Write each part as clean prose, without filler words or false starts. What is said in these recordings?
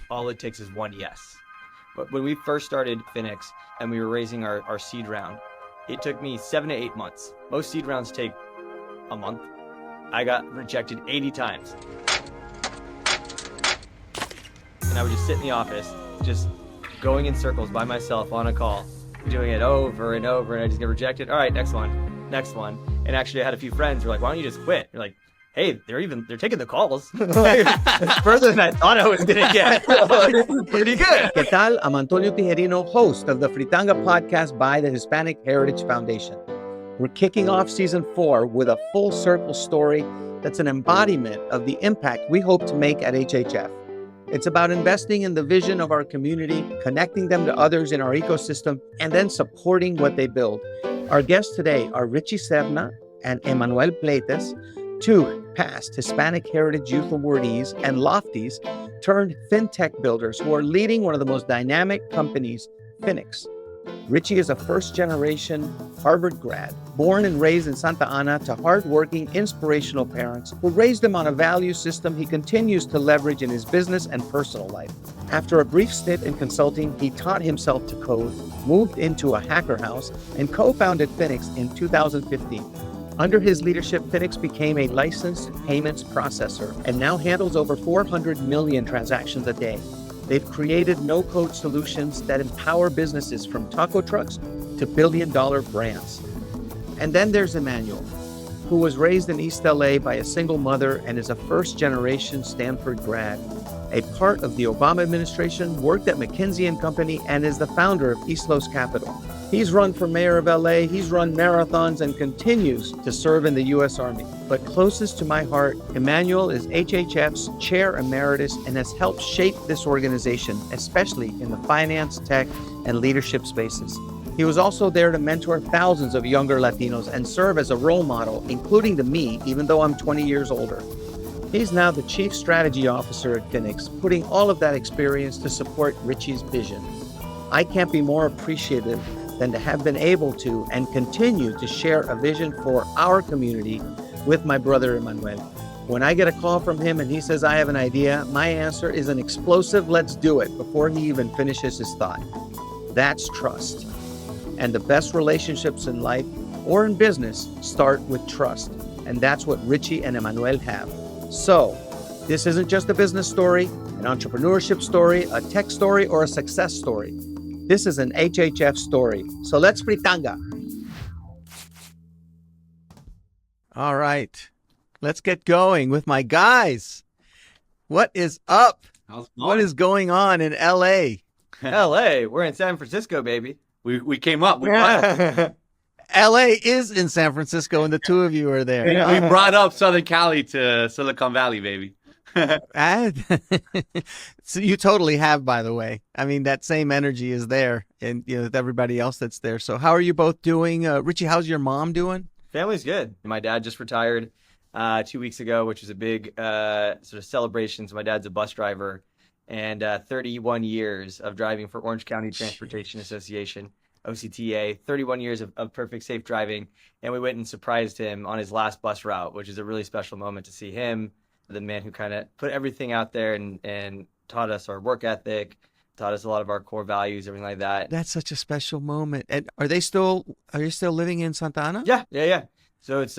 all it takes is one yes. But when we first started Finix and we were raising our seed round, it took me 7 to 8 months. Most seed rounds take a month. I got rejected 80 times. And I would just sit in the office, just going in circles by myself on a call, doing it over and over, and I just get rejected. All right, next one. And actually I had a few friends who were like, why don't you just quit? You're like, hey, they're taking the calls. It's further than I thought I was going to get. Pretty good. ¿Qué tal? I'm Antonio Tijerino, host of the Fritanga Podcast by the Hispanic Heritage Foundation. We're kicking off season 4 with a full circle story that's an embodiment of the impact we hope to make at HHF. It's about investing in the vision of our community, connecting them to others in our ecosystem, and then supporting what they build. Our guests today are Richie Serna and Emmanuel Pleitez, 2 past Hispanic Heritage Youth Awardees and Lofties turned Fintech builders who are leading one of the most dynamic companies, Finix. Richie is a first-generation Harvard grad, born and raised in Santa Ana to hardworking, inspirational parents who raised him on a value system he continues to leverage in his business and personal life. After a brief stint in consulting, he taught himself to code, moved into a hacker house, and co-founded Finix in 2015. Under his leadership, Finix became a licensed payments processor and now handles over 400 million transactions a day. They've created no-code solutions that empower businesses from taco trucks to billion-dollar brands. And then there's Emmanuel, who was raised in East LA by a single mother and is a first-generation Stanford grad. A part of the Obama administration, worked at McKinsey and Company, and is the founder of East Los Capital. He's run for mayor of LA, he's run marathons, and continues to serve in the U.S. Army. But closest to my heart, Emmanuel is HHF's Chair Emeritus and has helped shape this organization, especially in the finance, tech, and leadership spaces. He was also there to mentor thousands of younger Latinos and serve as a role model, including to me, even though I'm 20 years older. He's now the Chief Strategy Officer at Finix, putting all of that experience to support Richie's vision. I can't be more appreciative than to have been able to and continue to share a vision for our community with my brother Emanuel. When I get a call from him and he says, I have an idea, my answer is an explosive, let's do it, before he even finishes his thought. That's trust. And the best relationships in life or in business start with trust. And that's what Richie and Emmanuel have. So this isn't just a business story, an entrepreneurship story, a tech story, or a success story. This is an HHF story. So let's Fritanga. All right. Let's get going with my guys. What is up? What is going on in LA? LA, we're in San Francisco, baby. We came up. LA is in San Francisco, and the two of you are there. We brought up Southern Cali to Silicon Valley, baby. So you totally have, by the way. I mean, that same energy is there, and with everybody else that's there. So how are you both doing? Richie, how's your mom doing? Family's good. My dad just retired 2 weeks ago, which was a big sort of celebration. So my dad's a bus driver, and 31 years of driving for Orange County Transportation Association, OCTA, 31 years of perfect safe driving. And we went and surprised him on his last bus route, which is a really special moment to see him, the man who kind of put everything out there and taught us our work ethic, taught us a lot of our core values, everything like that. That's such a special moment. And are you still living in Santa Ana? Yeah. So it's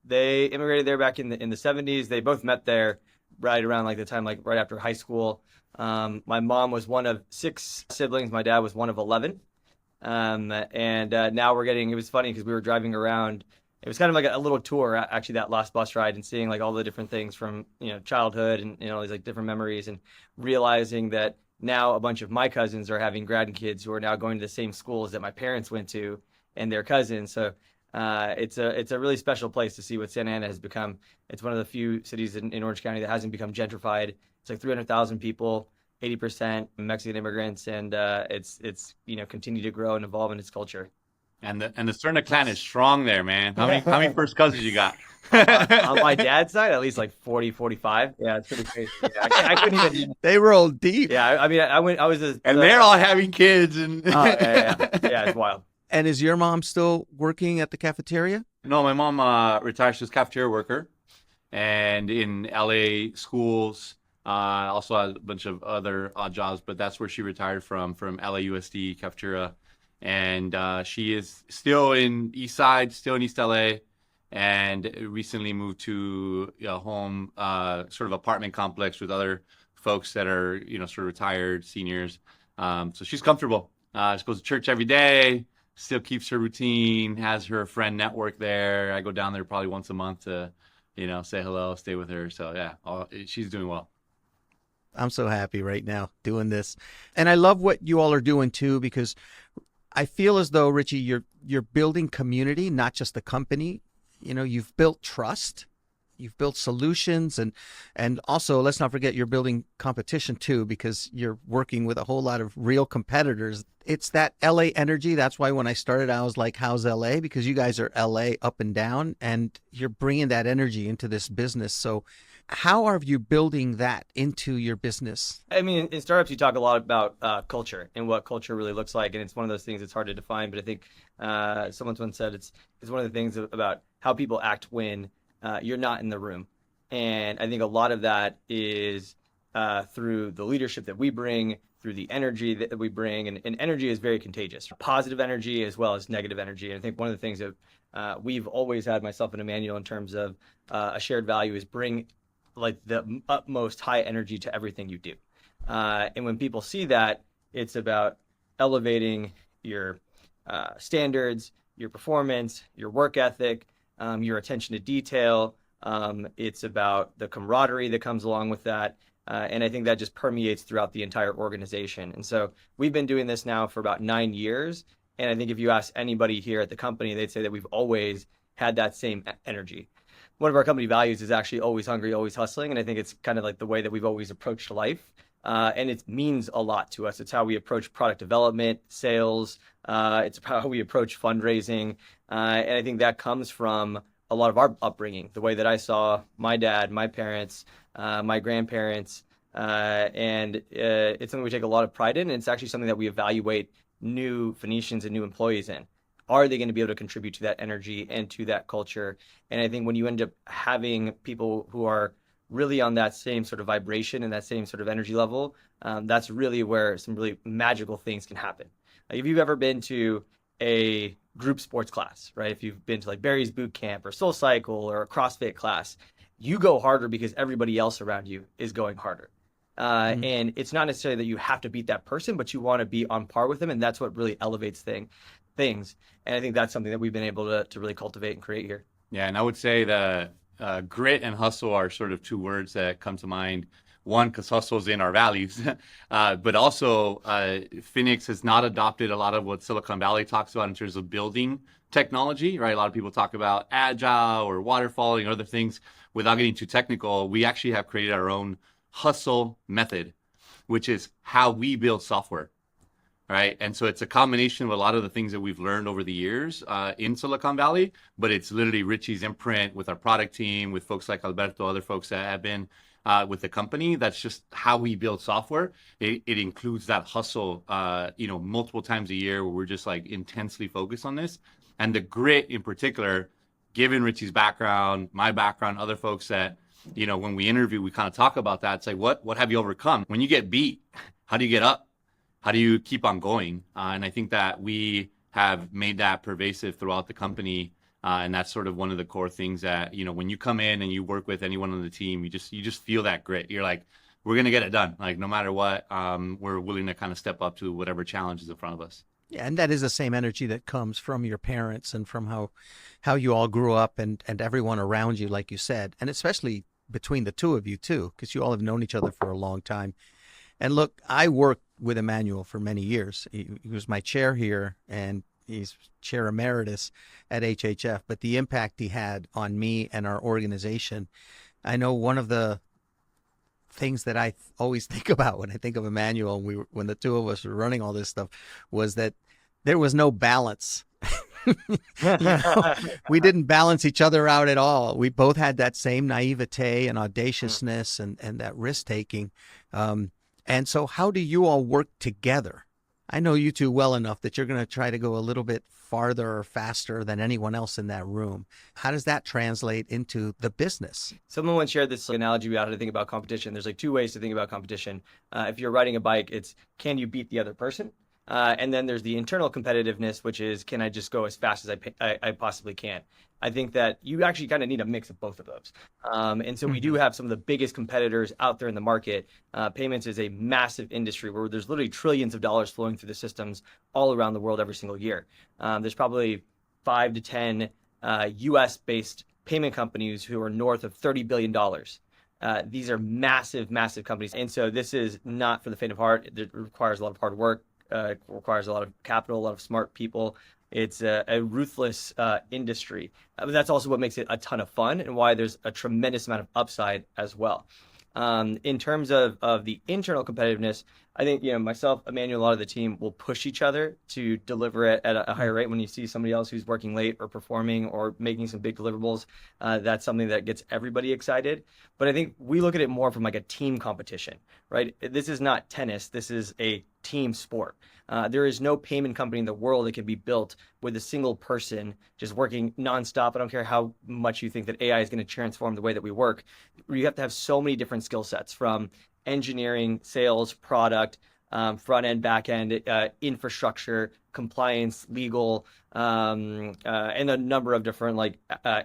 they immigrated there back in the 70s. They both met there right around like the time, like right after high school. My mom was one of 6 siblings. My dad was one of 11. And now it was funny because we were driving around. It was kind of like a little tour, actually, that last bus ride, and seeing like all the different things from, childhood and, all these like different memories, and realizing that now a bunch of my cousins are having grandkids who are now going to the same schools that my parents went to and their cousins. So it's a really special place to see what Santa Ana has become. It's one of the few cities in Orange County that hasn't become gentrified. It's like 300,000 people, 80% Mexican immigrants, and it's continued to grow and evolve in its culture. And the Serna clan is strong there, man. How many first cousins you got? On my dad's side, at least like 40, 45. Yeah, it's pretty crazy. Yeah, I couldn't even. They roll deep. Yeah, I mean, I was. And they're all having kids. And yeah, it's wild. And is your mom still working at the cafeteria? No, my mom retired. She was a cafeteria worker, and in LA schools, Also has a bunch of other odd jobs, but that's where she retired from LAUSD cafeteria. And she is still in East Side, still in East LA, and recently moved to a home, sort of apartment complex with other folks that are, sort of retired seniors. So she's comfortable. She goes to church every day, still keeps her routine, has her friend network there. I go down there probably once a month to, say hello, stay with her. So yeah, she's doing well. I'm so happy right now doing this. And I love what you all are doing too, because I feel as though, Richie, you're building community, not just the company. You've built trust, you've built solutions, and also let's not forget you're building competition too, because you're working with a whole lot of real competitors. It's that LA energy. That's why when I started, I was like, how's LA? Because you guys are LA up and down, and you're bringing that energy into this business. So how are you building that into your business? I mean, in startups, you talk a lot about culture and what culture really looks like. And it's one of those things that's hard to define. But I think someone once said it's one of the things about how people act when you're not in the room. And I think a lot of that is through the leadership that we bring, through the energy that we bring. And energy is very contagious, positive energy as well as negative energy. And I think one of the things that we've always had, myself and Emmanuel, in terms of a shared value is bring like the utmost high energy to everything you do. And when people see that, it's about elevating your standards, your performance, your work ethic, your attention to detail. It's about the camaraderie that comes along with that. And I think that just permeates throughout the entire organization. And so we've been doing this now for about 9 years. And I think if you ask anybody here at the company, they'd say that we've always had that same energy. One of our company values is actually always hungry, always hustling. And I think it's kind of like the way that we've always approached life. And it means a lot to us. It's how we approach product development, sales. It's how we approach fundraising. And I think that comes from a lot of our upbringing, the way that I saw my dad, my parents, my grandparents. And it's something we take a lot of pride in. And it's actually something that we evaluate new Phoenicians and new employees in. Are they going to be able to contribute to that energy and to that culture? And I think when you end up having people who are really on that same sort of vibration and that same sort of energy level, that's really where some really magical things can happen. Like if you've ever been to a group sports class, right? If you've been to like Barry's boot camp or Soul Cycle or a CrossFit class, you go harder because everybody else around you is going harder. And it's not necessarily that you have to beat that person, but you want to be on par with them. And that's what really elevates things. And I think that's something that we've been able to really cultivate and create here. Yeah, and I would say the grit and hustle are sort of two words that come to mind. One, because hustle is in our values, but also Finix has not adopted a lot of what Silicon Valley talks about in terms of building technology, right? A lot of people talk about agile or waterfalling or other things. Without getting too technical, we actually have created our own hustle method, which is how we build software. Right. And so it's a combination of a lot of the things that we've learned over the years in Silicon Valley, but it's literally Richie's imprint with our product team, with folks like Alberto, other folks that have been with the company. That's just how we build software. It includes that hustle, multiple times a year where we're just like intensely focused on this. And the grit in particular, given Richie's background, my background, other folks that, when we interview, we kind of talk about that. It's like, what have you overcome? When you get beat, how do you get up? How do you keep on going? And I think that we have made that pervasive throughout the company. And that's sort of one of the core things that, when you come in and you work with anyone on the team, you just feel that grit. You're like, we're going to get it done. Like no matter what, we're willing to kind of step up to whatever challenge is in front of us. Yeah, and that is the same energy that comes from your parents and from how you all grew up and everyone around you, like you said, and especially between the two of you too, because you all have known each other for a long time. And look, I worked with Emmanuel for many years. He was my chair here, and he's chair emeritus at HHF. But the impact he had on me and our organization, I know one of the things that I always think about when I think of Emmanuel, and when the two of us were running all this stuff, was that there was no balance. We didn't balance each other out at all. We both had that same naivete and audaciousness and that risk taking. And so how do you all work together I know you two well enough that you're going to try to go a little bit farther or faster than anyone else in that room. How does that translate into the business? Someone once shared this analogy about how to think about competition. There's like two ways to think about competition. If you're riding a bike, it's can you beat the other person? And then there's the internal competitiveness, which is can I just go as fast as I possibly can? I think that you actually kind of need a mix of both of those. And so we do have some of the biggest competitors out there in the market. Payments is a massive industry where there's literally trillions of dollars flowing through the systems all around the world every single year. There's probably 5 to 10 US-based payment companies who are north of $30 billion. These are massive, massive companies. And so this is not for the faint of heart. It requires a lot of hard work. It requires a lot of capital, a lot of smart people. It's a ruthless industry. But that's also what makes it a ton of fun and why there's a tremendous amount of upside as well. In terms of the internal competitiveness, I think, myself, Emmanuel, a lot of the team will push each other to deliver it at a higher rate. When you see somebody else who's working late or performing or making some big deliverables, that's something that gets everybody excited. But I think we look at it more from like a team competition, right? This is not tennis. This is a team sport. There is no payment company in the world that can be built with a single person just working nonstop. I don't care how much you think that AI is going to transform the way that we work. You have to have so many different skill sets from engineering, sales, product, front end, back end, infrastructure, compliance, legal, and a number of different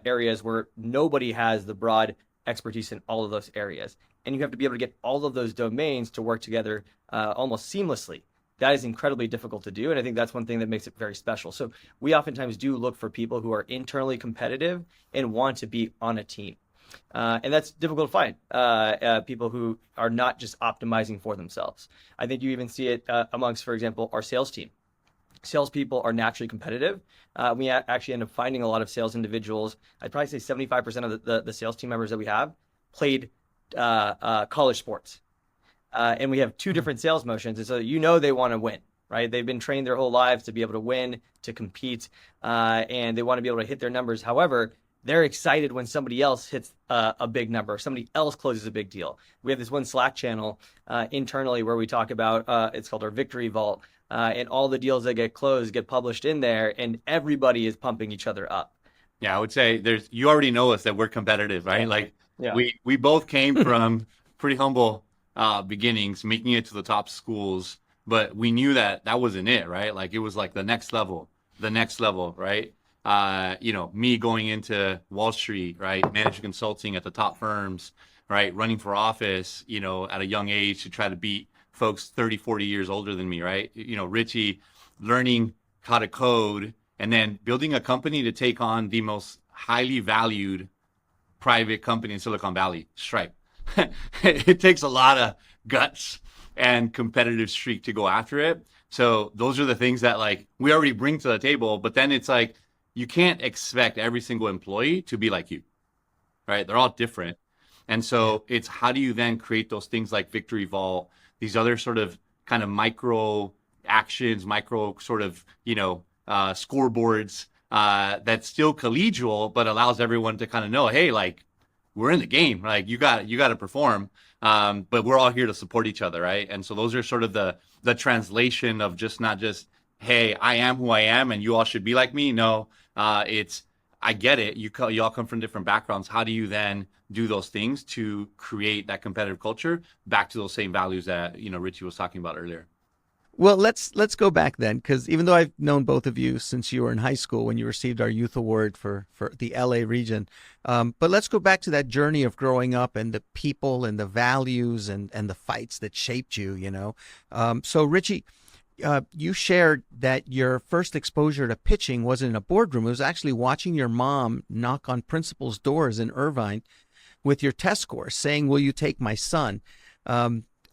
areas where nobody has the broad expertise in all of those areas. And you have to be able to get all of those domains to work together almost seamlessly. That is incredibly difficult to do. And I think that's one thing that makes it very special. So we oftentimes do look for people who are internally competitive and want to be on a team. And that's difficult to find, people who are not just optimizing for themselves. I think you even see it amongst, for example, our sales team. Salespeople are naturally competitive. We actually end up finding a lot of sales individuals. I'd probably say 75% of the sales team members that we have played college sports. And we have two different sales motions. And so they want to win, right? They've been trained their whole lives to be able to win, to compete, and they want to be able to hit their numbers. However, they're excited when somebody else hits a big number, somebody else closes a big deal. We have this one Slack channel internally where we talk about, it's called our Victory Vault, and all the deals that get closed get published in there, and everybody is pumping each other up. Yeah, I would say you already know us that we're competitive, right? Yeah. We both came from pretty humble beginnings, making it to the top schools, but we knew that wasn't it, right? Like it was like the next level, right? Me going into Wall Street, right? Management consulting at the top firms, right? Running for office, at a young age to try to beat folks 30, 40 years older than me, right? Richie learning how to code and then building a company to take on the most highly valued private company in Silicon Valley, Stripe. It takes a lot of guts and competitive streak to go after it. So those are the things that we already bring to the table, but then it's like, you can't expect every single employee to be like you, right? They're all different. And so it's how do you then create those things like Victory Vault, these other sort of kind of micro actions, micro sort of, scoreboards that's still collegial, but allows everyone to kind of know, hey, we're in the game, you got to perform, but we're all here to support each other, right? And so those are sort of the translation of not just, hey, I am who I am and you all should be like me. No, it's, I get it. You all come from different backgrounds. How do you then do those things to create that competitive culture back to those same values that, Richie was talking about earlier? Well, let's go back then, because even though I've known both of you since you were in high school when you received our youth award for the LA region, but let's go back to that journey of growing up and the people and the values and the fights that shaped you, So Richie, you shared that your first exposure to pitching wasn't in a boardroom. It was actually watching your mom knock on principals' doors in Irvine with your test scores saying, "Will you take my son?"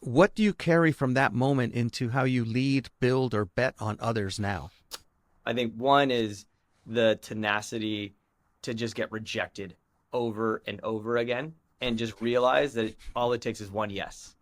What do you carry from that moment into how you lead, build, or bet on others now? I think one is the tenacity to just get rejected over and over again and just realize that all it takes is one yes,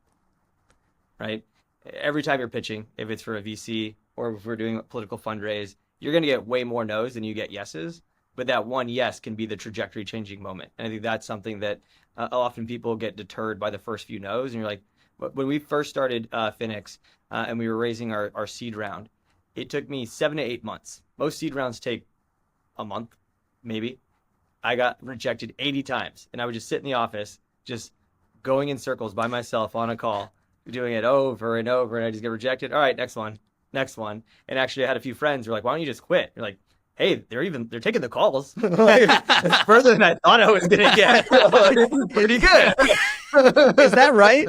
right? Every time you're pitching, if it's for a VC or if we're doing a political fundraise, you're going to get way more no's than you get yeses. But that one yes can be the trajectory changing moment. And I think that's something that often people get deterred by the first few no's. And you're like, When we first started Finix and we were raising our seed round, it took me 7 to 8 months. Most seed rounds take a month, maybe. I got rejected 80 times, and I would just sit in the office, just going in circles by myself on a call, doing it over and over, and I just get rejected. All right, next one. And actually, I had a few friends who were like, "Why don't you just quit?" You're like, "Hey, they're taking the calls. Like, it's further than I thought I was gonna get. This is pretty good." Is that right?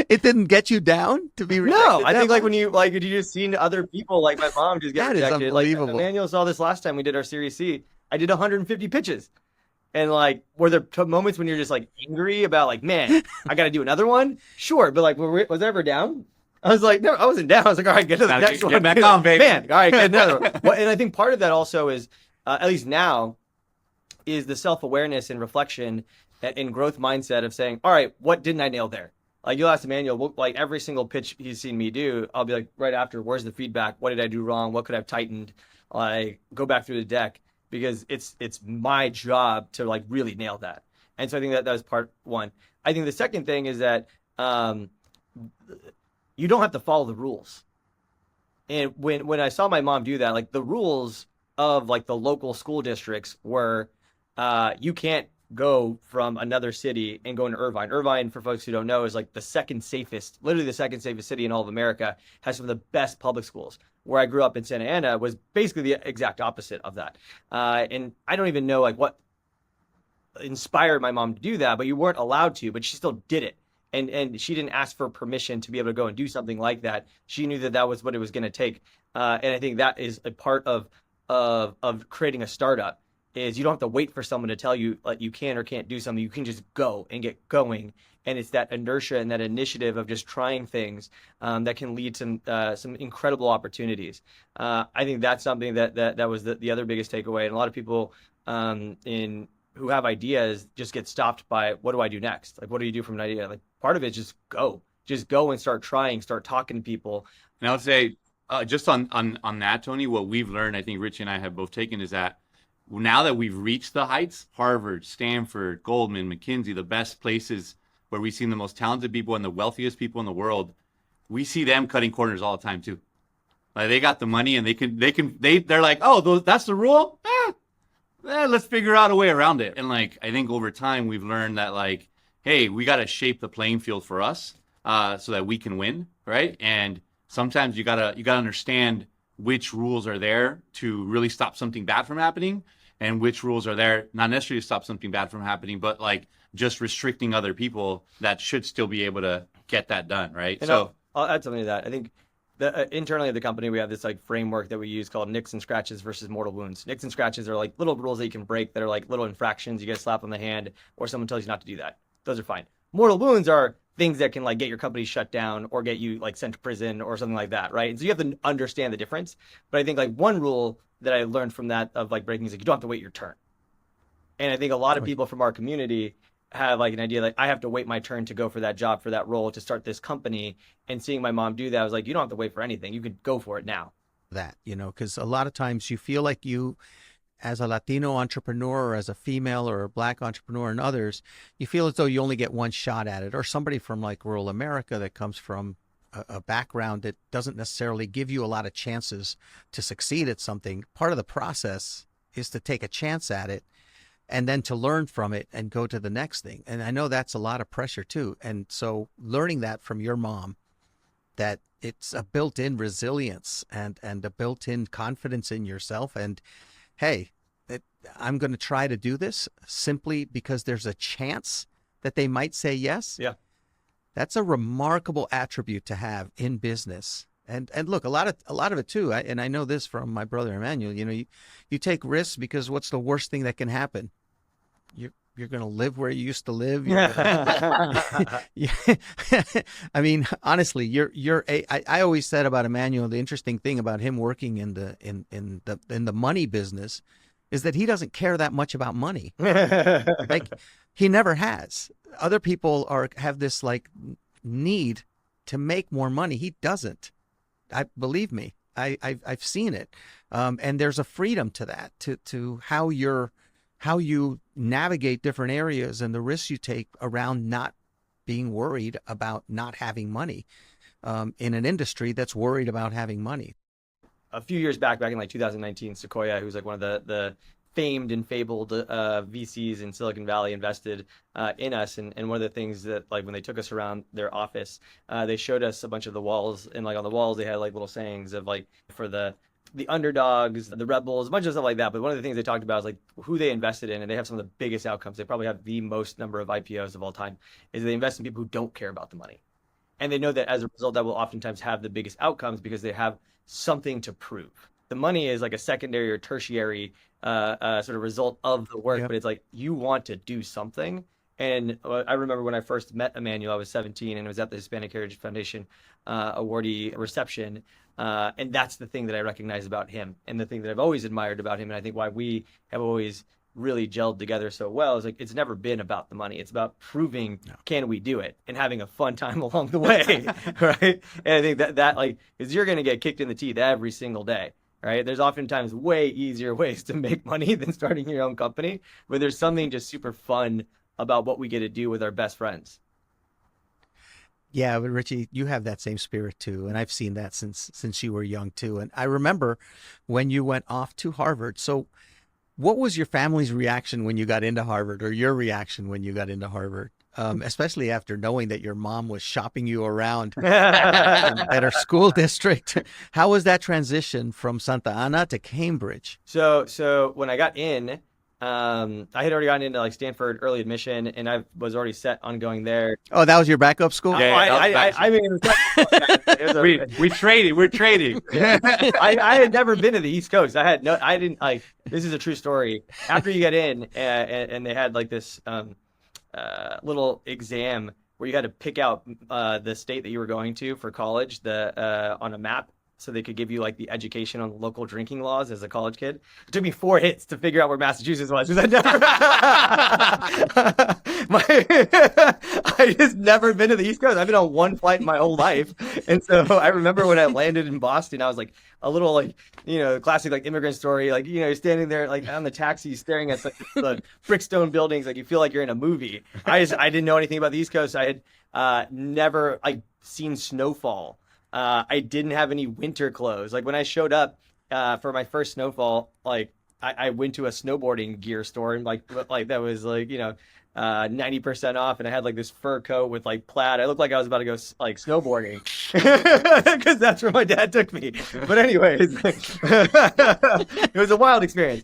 It didn't get you down to be rejected? No, I think like when you just seen other people like my mom just get That is rejected. Like unbelievable. Emmanuel saw this last time we did our Series C. I did 150 pitches. And like, were there moments when you're just like angry about like, man, I got to do another one? Sure. But like, was I ever down? I was like, no, I wasn't down. I was like, all right, get to the next one. Get back on, baby. Man, all right, get another one. Well, and I think part of that also is, at least now, is the self-awareness and reflection and growth mindset of saying, all right, what didn't I nail there? Like you'll ask Emmanuel, like every single pitch he's seen me do, I'll be like, right after, where's the feedback? What did I do wrong? What could I have tightened? Like go back through the deck because it's my job to like really nail that. And so I think that was part one. I think the second thing is that you don't have to follow the rules. And when I saw my mom do that, like the rules of like the local school districts were you can't go from another city and go into Irvine. Irvine, for folks who don't know, is like literally the second safest city in all of America, has some of the best public schools. Where I grew up in Santa Ana was basically the exact opposite of that. And I don't even know like what inspired my mom to do that, but you weren't allowed to, but she still did it. And she didn't ask for permission to be able to go and do something like that. She knew that was what it was going to take. And I think that is a part of creating a startup is you don't have to wait for someone to tell you like you can or can't do something. You can just go and get going. And it's that inertia and that initiative of just trying things that can lead to some incredible opportunities. I think that's something that was the other biggest takeaway. And a lot of people who have ideas just get stopped by, what do I do next? Like, what do you do from an idea? Like, part of it is just go and start trying, start talking to people. And I would say, just on that, Tony, what we've learned, I think Richie and I have both taken, is that now that we've reached the heights, Harvard, Stanford, Goldman, McKinsey, the best places where we've seen the most talented people and the wealthiest people in the world, we see them cutting corners all the time too. Like they got the money and they're like, oh, that's the rule? Let's figure out a way around it. And like, I think over time we've learned that like, hey, we got to shape the playing field for us so that we can win, right? And sometimes you gotta understand which rules are there to really stop something bad from happening, and which rules are there not necessarily to stop something bad from happening, but like just restricting other people that should still be able to get that done, right? And so I'll add something to that. I think internally at the company, we have this like framework that we use called nicks and scratches versus mortal wounds. Nicks and scratches are like little rules that you can break that are like little infractions. You get a slap on the hand or someone tells you not to do that. Those are fine. Mortal wounds are things that can like get your company shut down or get you like sent to prison or something like that, right? And so you have to understand the difference. But I think like one rule that I learned from that of like breaking is like you don't have to wait your turn. And I think a lot of people from our community have like an idea like I have to wait my turn to go for that job, for that role, to start this company. And seeing my mom do that, I was like, you don't have to wait for anything. You can go for it now. That, because a lot of times you feel like you, as a Latino entrepreneur or as a female or a Black entrepreneur and others, you feel as though you only get one shot at it, or somebody from like rural America that comes from a background that doesn't necessarily give you a lot of chances to succeed at something. Part of the process is to take a chance at it and then to learn from it and go to the next thing. And I know that's a lot of pressure too. And so learning that from your mom, that it's a built-in resilience and a built-in confidence in yourself. And hey, I'm going to try to do this simply because there's a chance that they might say yes. Yeah. That's a remarkable attribute to have in business. And look, a lot of it too. And I know this from my brother Emmanuel. You take risks because what's the worst thing that can happen? You're going to live where you used to live. I mean, honestly, I always said about Emmanuel, the interesting thing about him working in the money business is that he doesn't care that much about money. Like he never has. Other people have this like need to make more money. He doesn't. Believe me, I've seen it. And there's a freedom to that, to how you navigate different areas and the risks you take around not being worried about not having money in an industry that's worried about having money. A few years back in like 2019, Sequoia, who's like one of the famed and fabled VCs in Silicon Valley, invested in us. And one of the things that, like, when they took us around their office, they showed us a bunch of the walls, and like on the walls they had like little sayings of like, for the underdogs, the rebels, a bunch of stuff like that. But one of the things they talked about is like who they invested in, and they have some of the biggest outcomes. They probably have the most number of IPOs of all time. Is they invest in people who don't care about the money, and they know that as a result that will oftentimes have the biggest outcomes because they have something to prove. The money is like a secondary or tertiary sort of result of the work, but it's like you want to do something. And I remember when I first met Emmanuel, I was 17, and it was at the Hispanic Heritage Foundation awardee reception. And that's the thing that I recognize about him, and the thing that I've always admired about him. And I think why we have always really gelled together so well is like, it's never been about the money. It's about proving, can we do it, and having a fun time along the way. Right. And I think that like, is you're going to get kicked in the teeth every single day. Right. There's oftentimes way easier ways to make money than starting your own company, but there's something just super fun about what we get to do with our best friends. Yeah, but Richie, you have that same spirit too, and I've seen that since you were young too. And I remember when you went off to Harvard. So what was your family's reaction when you got into Harvard, or your reaction when you got into Harvard? Especially after knowing that your mom was shopping you around at her school district. How was that transition from Santa Ana to Cambridge? So when I got in, I had already gotten into like Stanford early admission, and I was already set on going there. Oh, that was your backup school? Yeah, I mean, we're trading. I had never been to the East Coast. I didn't like. This is a true story. After you get in, and they had like this little exam where you had to pick out the state that you were going to for college, on a map, so they could give you like the education on local drinking laws as a college kid. It took me 4 hits to figure out where Massachusetts was, because I just never been to the East Coast. I've been on one flight in my whole life. And so I remember when I landed in Boston, I was like a little like, classic like immigrant story. Like, you're standing there like on the taxi staring at the brickstone buildings. Like you feel like you're in a movie. I didn't know anything about the East Coast. I had never like seen snowfall. I didn't have any winter clothes. Like when I showed up for my first snowfall, like I went to a snowboarding gear store, and like that was like 90% off, and I had like this fur coat with like plaid. I looked like I was about to go like snowboarding because that's where my dad took me. But anyways, it was a wild experience.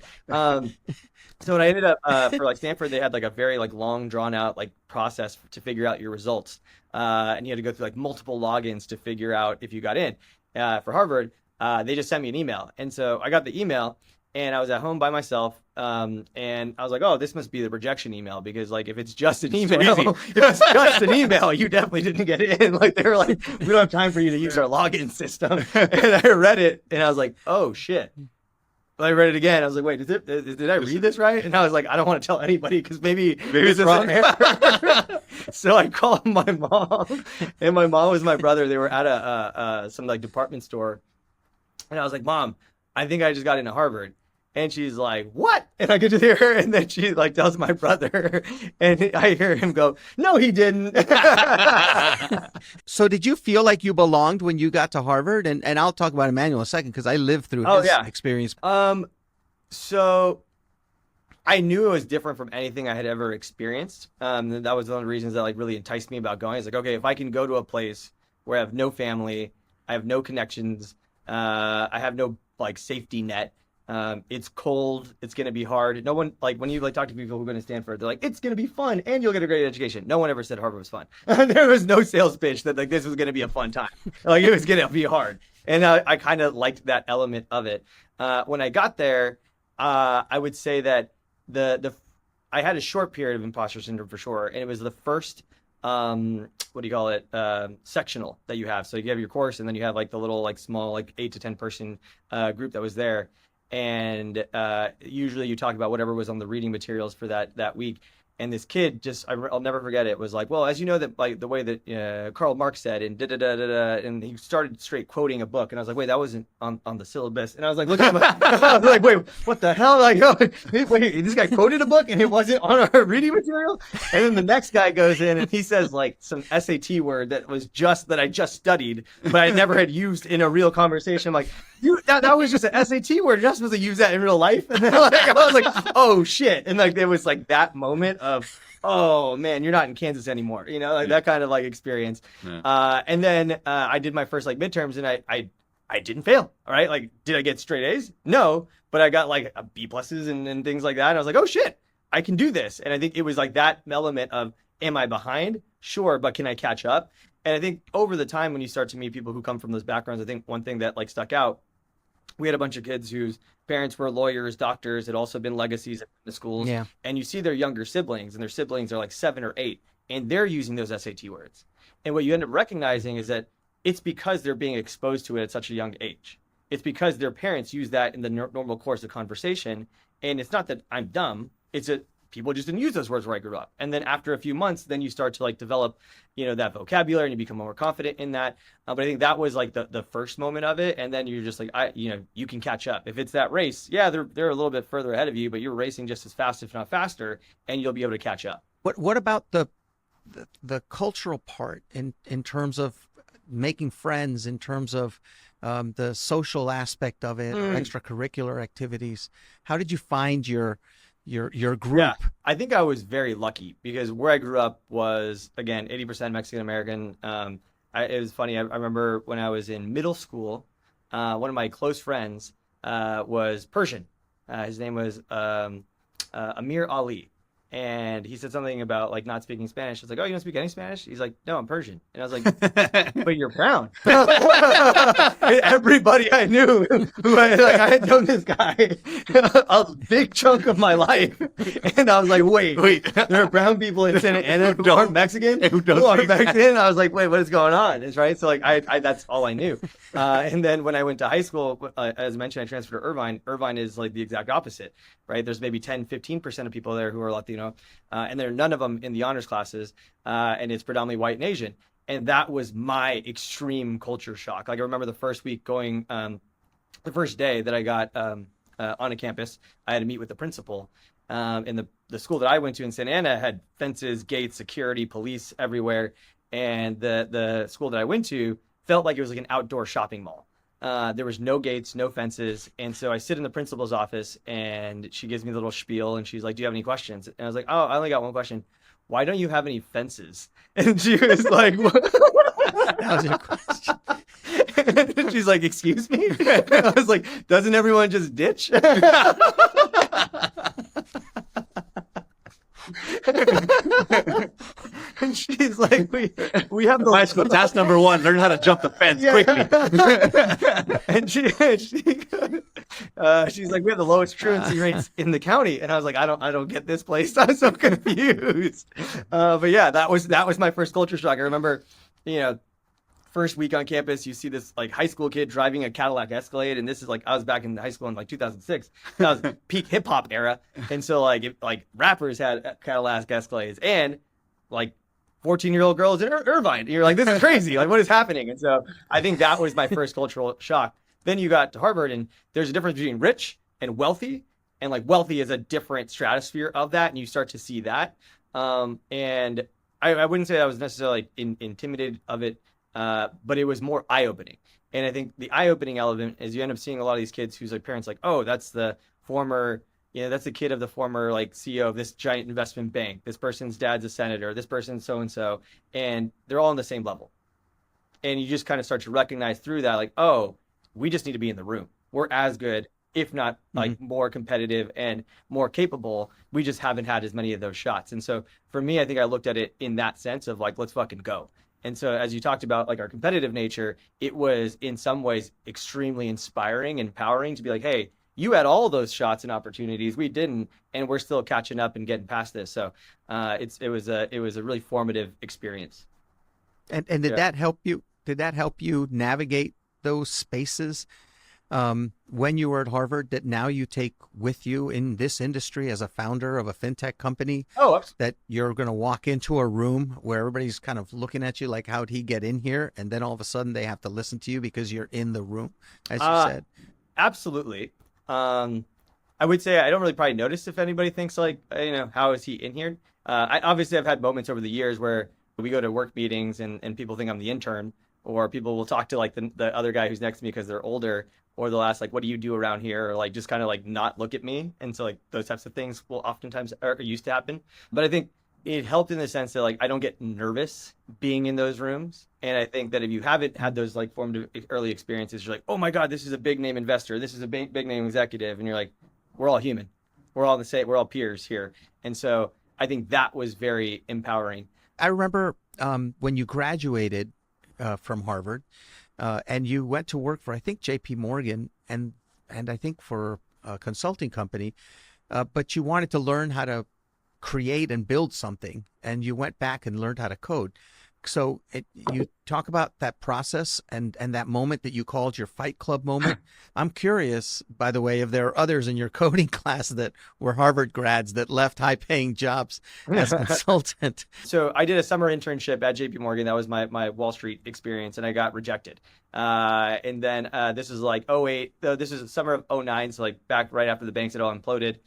So when I ended up for like Stanford, they had like a very like long drawn out like process to figure out your results. And you had to go through like multiple logins to figure out if you got in. For Harvard, they just sent me an email. And so I got the email, and I was at home by myself. And I was like, oh, this must be the rejection email, because like if it's just an email, you definitely didn't get in. Like they were like, we don't have time for you to use our login system. And I read it, and I was like, oh shit. I read it again. I was like, wait, did I read this right? And I was like, I don't want to tell anybody, because maybe it's wrong. So I called my mom, and my mom was my brother. They were at some like department store. And I was like, Mom, I think I just got into Harvard. And she's like, what? And I get to hear her, and then she like tells my brother, and I hear him go, no, he didn't. So did you feel like you belonged when you got to Harvard? And I'll talk about Emmanuel in a second, because I lived through his experience. So I knew it was different from anything I had ever experienced. That was one of the reasons that like really enticed me about going. It's like, okay, if I can go to a place where I have no family, I have no connections, I have no like safety net. It's cold. It's going to be hard. No one, like when you like talk to people who've been to Stanford, they're like, it's going to be fun and you'll get a great education. No one ever said Harvard was fun. There was no sales pitch that like this was going to be a fun time. Like it was going to be hard. And I kind of liked that element of it. When I got there, I would say that I had a short period of imposter syndrome for sure. And it was the first, sectional that you have. So you have your course, and then you have like the little, like small, like 8 to 10 person group that was there. And usually you talk about whatever was on the reading materials for that week. And this kid I'll never forget it, was like, well, as you know, that like the way that Karl Marx said, and da da da da da, and he started straight quoting a book, and I was like, wait, that wasn't on the syllabus, and I was like, looking at I was like, wait, what the hell? Like, oh, wait, this guy quoted a book and it wasn't on our reading material. And then the next guy goes in and he says like some SAT word that I just studied, but I never had used in a real conversation. I'm like, that was just an SAT word. You're not supposed to use that in real life. And then like, I was like, oh shit. And like, there was like that moment of, oh man, you're not in Kansas anymore. You know, like that kind of like experience. Yeah. And then I did my first like midterms, and I didn't fail. All right. Like, did I get straight A's? No, but I got like B pluses and things like that. And I was like, oh shit, I can do this. And I think it was like that element of, am I behind? Sure. But can I catch up? And I think over the time, when you start to meet people who come from those backgrounds, I think one thing that like stuck out, we had a bunch of kids whose parents were lawyers, doctors, had also been legacies at the schools. Yeah. And you see their younger siblings, and their siblings are like 7 or 8, and they're using those SAT words. And what you end up recognizing is that it's because they're being exposed to it at such a young age. It's because their parents use that in the normal course of conversation. And it's not that I'm dumb. It's that people just didn't use those words where I grew up. And then after a few months, then you start to like develop, you know, that vocabulary, and you become more confident in that. But I think that was like the first moment of it. And then you're just like, you can catch up. If it's that race, yeah, they're a little bit further ahead of you, but you're racing just as fast, if not faster, and you'll be able to catch up. What about the cultural part in terms of making friends, in terms of the social aspect of it, or extracurricular activities? How did you find your group? Yeah, I think I was very lucky, because where I grew up was, again, 80% Mexican American. It was funny. I remember when I was in middle school, one of my close friends was Persian. His name was Amir Ali. And he said something about like not speaking Spanish. I was like, oh, you don't speak any Spanish? He's like, no, I'm Persian. And I was like, but you're brown. Everybody I knew, I had known this guy a big chunk of my life. And I was like, wait, there are brown people in Santa Ana who aren't Mexican? Who aren't Mexican? I was like, wait, what is going on? It's right. So like, I that's all I knew. And then when I went to high school, as mentioned, I transferred to Irvine. Irvine is like the exact opposite, right? There's maybe 10-15% of people there who are Latino. And there are none of them in the honors classes, and it's predominantly white and Asian. And that was my extreme culture shock. Like I remember the first week going, the first day that I got on a campus, I had to meet with the principal. And the school that I went to in Santa Ana had fences, gates, security, police everywhere. And the school that I went to felt like it was like an outdoor shopping mall. There was no gates, no fences. And so I sit in the principal's office, and she gives me a little spiel, and she's like, do you have any questions? And I was like, oh, I only got one question. Why don't you have any fences? And she was like, what? That was your question. And she's like, excuse me? And I was like, doesn't everyone just ditch? And she's like, we have the high school task number 1, learn how to jump the fence quickly. And she's like, we have the lowest truancy rates in the county. And I was like, I don't get this place. I'm so confused. But yeah, that was my first culture shock. I remember, first week on campus, you see this like high school kid driving a Cadillac Escalade, and this is like, I was back in high school in like 2006. That was peak hip hop era, and so like rappers had Cadillac Escalades, and like 14-year-old girls in Irvine. And you're like, this is crazy. Like, what is happening? And so I think that was my first cultural shock. Then you got to Harvard, and there's a difference between rich and wealthy, and like wealthy is a different stratosphere of that, and you start to see that. And I wouldn't say I was necessarily intimidated of it. But it was more eye-opening. And I think the eye-opening element is you end up seeing a lot of these kids whose like parents like, oh, that's the former, that's the kid of the former like CEO of this giant investment bank. This person's dad's a senator. This person's so-and-so. And they're all on the same level. And you just kind of start to recognize through that, like, oh, we just need to be in the room. We're as good, if not like more competitive and more capable. We just haven't had as many of those shots. And so for me, I think I looked at it in that sense of like, let's fucking go. And so as you talked about like our competitive nature, it was in some ways extremely inspiring and empowering to be like, hey, you had all those shots and opportunities. We didn't, and we're still catching up and getting past this. So it was a really formative experience. And did that help you? Did that help you navigate those spaces when you were at Harvard that now you take with you in this industry as a founder of a fintech company? Oh, That you're going to walk into a room where everybody's kind of looking at you like, how'd he get in here? And then all of a sudden they have to listen to you because you're in the room, as you said. absolutely. I would say I don't really probably notice if anybody thinks like, how is he in here? I've had moments over the years where we go to work meetings and people think I'm the intern, or people will talk to like the other guy who's next to me because they're older, or they'll ask like, what do you do around here? Or like just kind of like not look at me. And so like those types of things will oftentimes or used to happen. But I think it helped in the sense that like I don't get nervous being in those rooms. And I think that if you haven't had those like formative early experiences, you're like, oh my God, this is a big name investor. This is a big name executive. And you're like, we're all human. We're all the same. We're all peers here. And so I think that was very empowering. I remember when you graduated from Harvard and you went to work for, I think, JP Morgan and I think for a consulting company, but you wanted to learn how to create and build something, and you went back and learned how to code. So you talk about that process and that moment that you called your Fight Club moment. I'm curious, by the way, if there are others in your coding class that were Harvard grads that left high-paying jobs as a consultant. So I did a summer internship at JP Morgan. That was my Wall Street experience, and I got rejected. And then this is like '08. This is the summer of '09, so like back right after the banks had all imploded.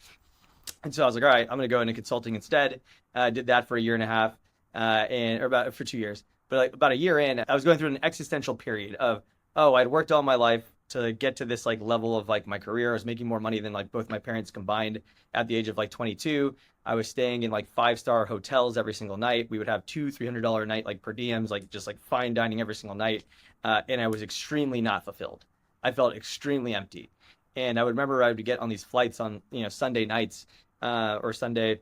And so I was like, all right, I'm going to go into consulting instead. Did that for a year and a half. For 2 years, but like about a year in, I was going through an existential period of, I'd worked all my life to get to this like level of like my career. I was making more money than like both my parents combined at the age of like 22. I was staying in like 5-star hotels every single night. We would have $200-300 a night, like per diems, like just like fine dining every single night. And I was extremely not fulfilled. I felt extremely empty. And I would remember I would get on these flights on, Sunday nights, or Sunday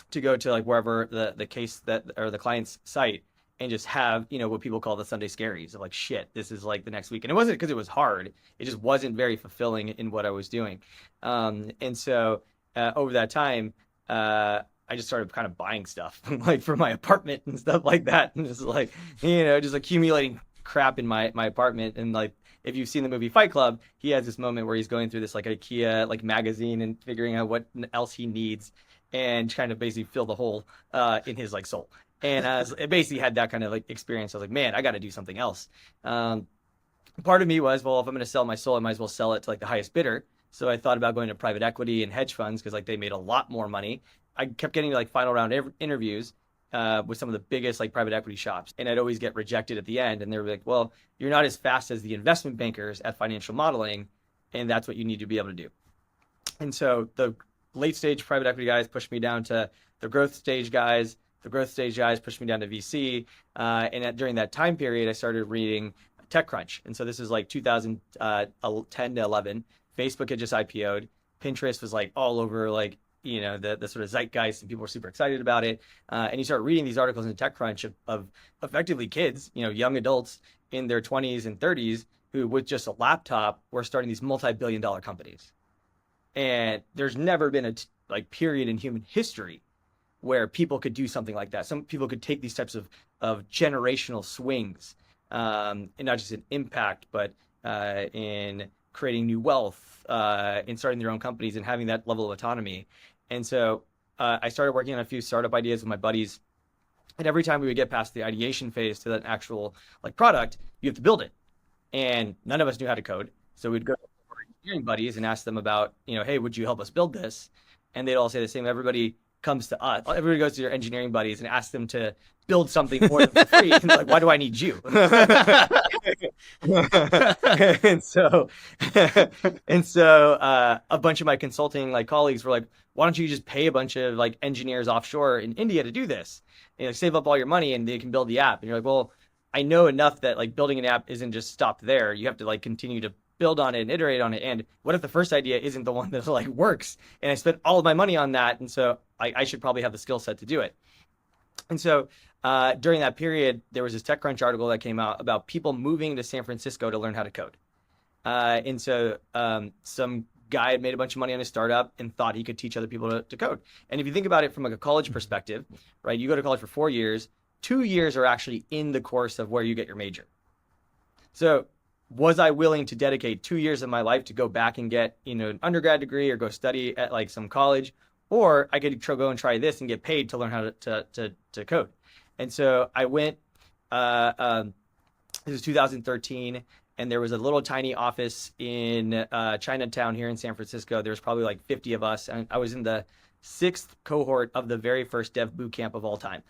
to go to like wherever the case that or the client's site and just have, what people call the Sunday scaries of like, shit, this is like the next week. And it wasn't because it was hard. It just wasn't very fulfilling in what I was doing. And so over that time, I just started kind of buying stuff like for my apartment and stuff like that. And just like, just accumulating crap in my apartment. And like, if you've seen the movie Fight Club, he has this moment where he's going through this like IKEA like magazine and figuring out what else he needs and kind of basically fill the hole in his like soul. And it basically had that kind of like experience. I was like, man, I got to do something else. Part of me was, well, if I'm going to sell my soul, I might as well sell it to like the highest bidder. So I thought about going to private equity and hedge funds because like they made a lot more money. I kept getting like final round interviews with some of the biggest like private equity shops, and I'd always get rejected at the end. And they were like, well, you're not as fast as the investment bankers at financial modeling, and that's what you need to be able to do. And so the late stage private equity guys pushed me down to the growth stage guys. The growth stage guys pushed me down to VC. During that time period, I started reading TechCrunch. And so this is like 2010 to 11. Facebook had just IPO'd. Pinterest was like all over like, the sort of zeitgeist, and people were super excited about it. And you start reading these articles in TechCrunch of effectively kids, young adults in their 20s and 30s who with just a laptop were starting these multi-billion-dollar companies. And there's never been a period in human history where people could do something like that. Some people could take these types of generational swings, and not just in impact, but in creating new wealth, in starting their own companies and having that level of autonomy. And so I started working on a few startup ideas with my buddies. And every time we would get past the ideation phase to that actual like product, you have to build it. And none of us knew how to code. So we'd go to our engineering buddies and ask them about, hey, would you help us build this? And they'd all say the same. Everybody comes to us. Everybody goes to their engineering buddies and asks them to build something for them for free. And like, why do I need you? and so a bunch of my consulting like colleagues were like, why don't you just pay a bunch of like engineers offshore in India to do this? And like, save up all your money and they can build the app. And you're like, well, I know enough that like building an app isn't just stopped there. You have to like continue to build on it and iterate on it. And what if the first idea isn't the one that like works? And I spent all of my money on that. And so I should probably have the skill set to do it. And so during that period, there was this TechCrunch article that came out about people moving to San Francisco to learn how to code. And so some guy had made a bunch of money on his startup and thought he could teach other people to code. And if you think about it from like a college perspective, right, you go to college for 4 years, 2 years are actually in the course of where you get your major. So was I willing to dedicate 2 years of my life to go back and get, an undergrad degree or go study at like some college, or I could go and try this and get paid to learn how to code. And so I went, this was 2013, and there was a little tiny office in Chinatown here in San Francisco. There was probably like 50 of us, and I was in the 6th cohort of the very first dev boot camp of all time.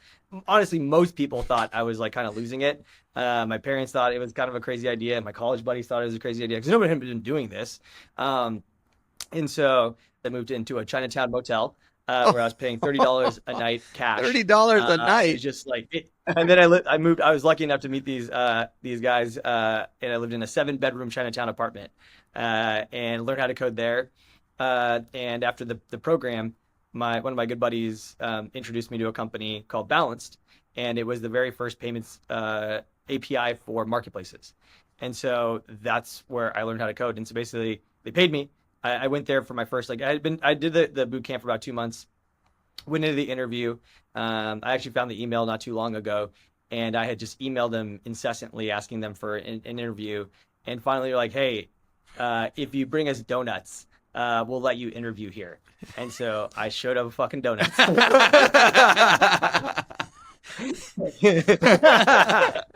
Honestly, most people thought I was like kind of losing it. My parents thought it was kind of a crazy idea. My college buddies thought it was a crazy idea because nobody had been doing this. And so I moved into a Chinatown motel where I was paying $30 a night cash. $30 a night. Just like it. And then I moved. I was lucky enough to meet these guys, and I lived in a 7-bedroom Chinatown apartment and learned how to code there. And after the program, one of my good buddies introduced me to a company called Balanced, and it was the very first payments API for marketplaces. And so that's where I learned how to code. And so basically, they paid me. I went there for my first, I did the boot camp for about 2 months, went into the interview. I actually found the email not too long ago, and I had just emailed them incessantly asking them for an interview. And finally, they're like, hey, if you bring us donuts, we'll let you interview here. And so I showed up with fucking donuts.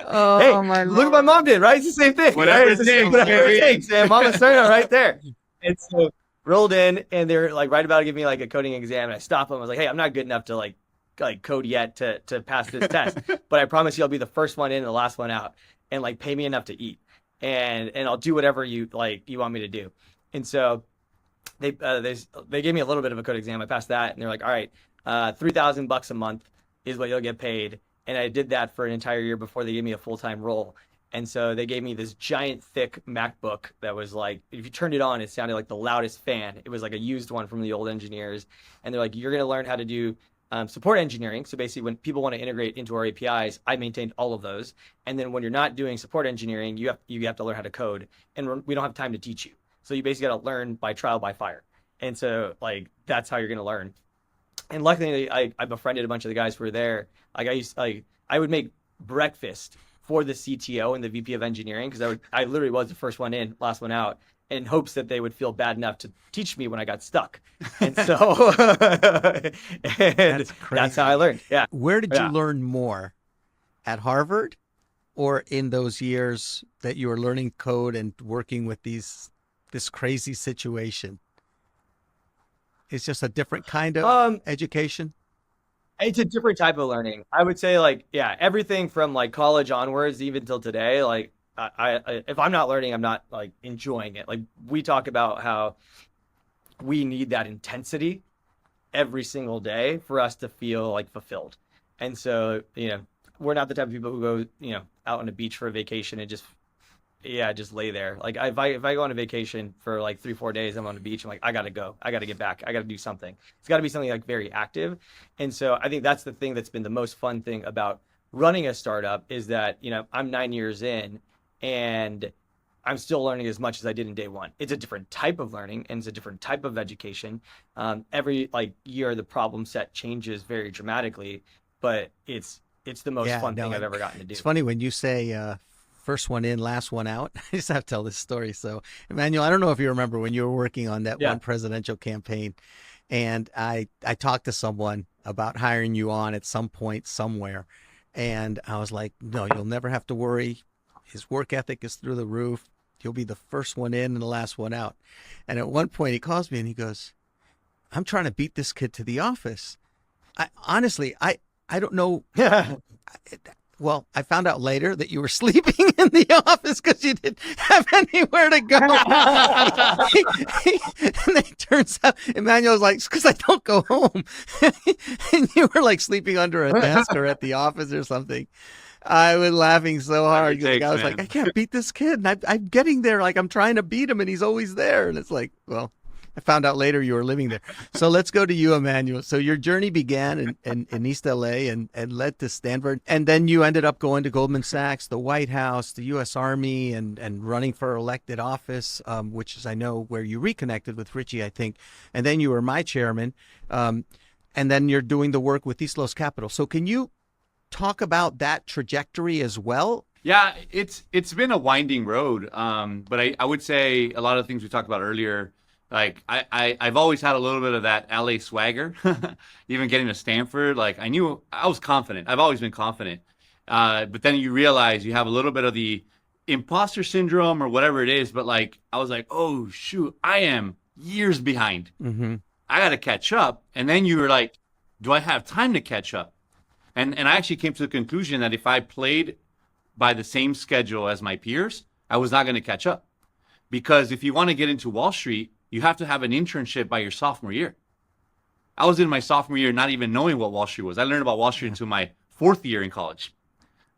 Oh, my look what my mom did, right? It's the same thing. Whatever right? it takes. And Mama Serna right there. And so rolled in, and they're like right about to give me like a coding exam, and I stopped them. I was like, hey, I'm not good enough to like code yet to pass this test, but I promise you I'll be the first one in and the last one out, and like pay me enough to eat, and I'll do whatever you want me to do. And so they gave me a little bit of a code exam. I passed that, and they're like, all right, $3,000 a month is what you'll get paid. And I did that for an entire year before they gave me a full-time role. And so they gave me this giant, thick MacBook that was like, if you turned it on, it sounded like the loudest fan. It was like a used one from the old engineers. And they're like, you're going to learn how to do support engineering. So basically, when people want to integrate into our APIs, I maintained all of those. And then when you're not doing support engineering, you have to learn how to code. And we don't have time to teach you. So you basically got to learn by trial by fire. And so like that's how you're going to learn. And luckily, I befriended a bunch of the guys who were there. Like I would make breakfast for the CTO and the VP of engineering, because I literally was the first one in, last one out, in hopes that they would feel bad enough to teach me when I got stuck. And so that's how I learned. Yeah. Where did you learn more? At Harvard, or in those years that you were learning code and working with this crazy situation? It's just a different kind of education. It's a different type of learning. I would say everything from like college onwards, even till today, like I if I'm not learning, I'm not like enjoying it. Like we talk about how we need that intensity every single day for us to feel like fulfilled. And so, we're not the type of people who go, out on a beach for a vacation and just lay there. Like if I go on a vacation for like 3-4 days, I'm on the beach, I'm like, I gotta go, I gotta get back, I gotta do something. It's gotta be something like very active. And so I think that's the thing that's been the most fun thing about running a startup, is that, I'm 9 years in and I'm still learning as much as I did in day one. It's a different type of learning, and it's a different type of education. Every year the problem set changes very dramatically, but it's the most fun thing I've ever gotten to do. It's funny when you say first one in, last one out. I just have to tell this story. So, Emmanuel, I don't know if you remember when you were working on that one presidential campaign, and I talked to someone about hiring you on at some point somewhere, and I was like, no, you'll never have to worry. His work ethic is through the roof. He'll be the first one in and the last one out. And at one point he calls me and he goes, I'm trying to beat this kid to the office. I don't know. Well, I found out later that you were sleeping in the office because you didn't have anywhere to go. And it turns out Emmanuel's like, because I don't go home. And you were like sleeping under a desk or at the office or something. I was laughing so hard. I was like, I can't beat this kid. And I'm getting there. Like, I'm trying to beat him and he's always there. And it's like, well, I found out later you were living there. So let's go to you, Emmanuel. So your journey began in East LA and led to Stanford. And then you ended up going to Goldman Sachs, the White House, the U.S. Army, and running for elected office, which is, I know, where you reconnected with Richie, I think. And then you were my chairman. And then you're doing the work with East Los Capital. So can you talk about that trajectory as well? Yeah, it's been a winding road. But I would say a lot of things we talked about earlier, like I've always had a little bit of that LA swagger. Even getting to Stanford, like I knew I was confident. I've always been confident. But then you realize you have a little bit of the imposter syndrome or whatever it is. But like I was like, oh shoot, I am years behind. Mm-hmm. I got to catch up. And then you were like, do I have time to catch up? And I actually came to the conclusion that if I played by the same schedule as my peers, I was not going to catch up. Because if you want to get into Wall Street, you have to have an internship by your sophomore year. I was in my sophomore year not even knowing what Wall Street was. I learned about Wall Street until my fourth year in college.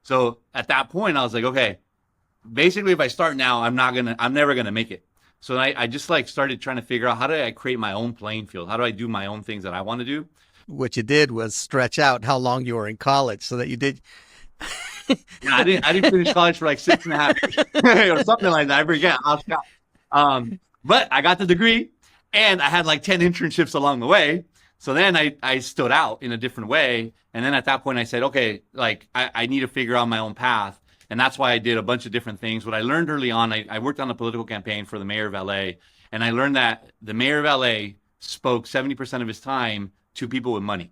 So at that point, I was like, okay, basically if I start now, I'm never going to make it. So I just like started trying to figure out how do I create my own playing field? How do I do my own things that I want to do? What you did was stretch out how long you were in college so that you did. Yeah, I didn't finish college for like 6.5 years or something like that. I forget. But I got the degree and I had like 10 internships along the way. So then I stood out in a different way. And then at that point I said, okay, like I need to figure out my own path. And that's why I did a bunch of different things. What I learned early on, I worked on a political campaign for the mayor of LA. And I learned that the mayor of LA spoke 70% of his time to people with money,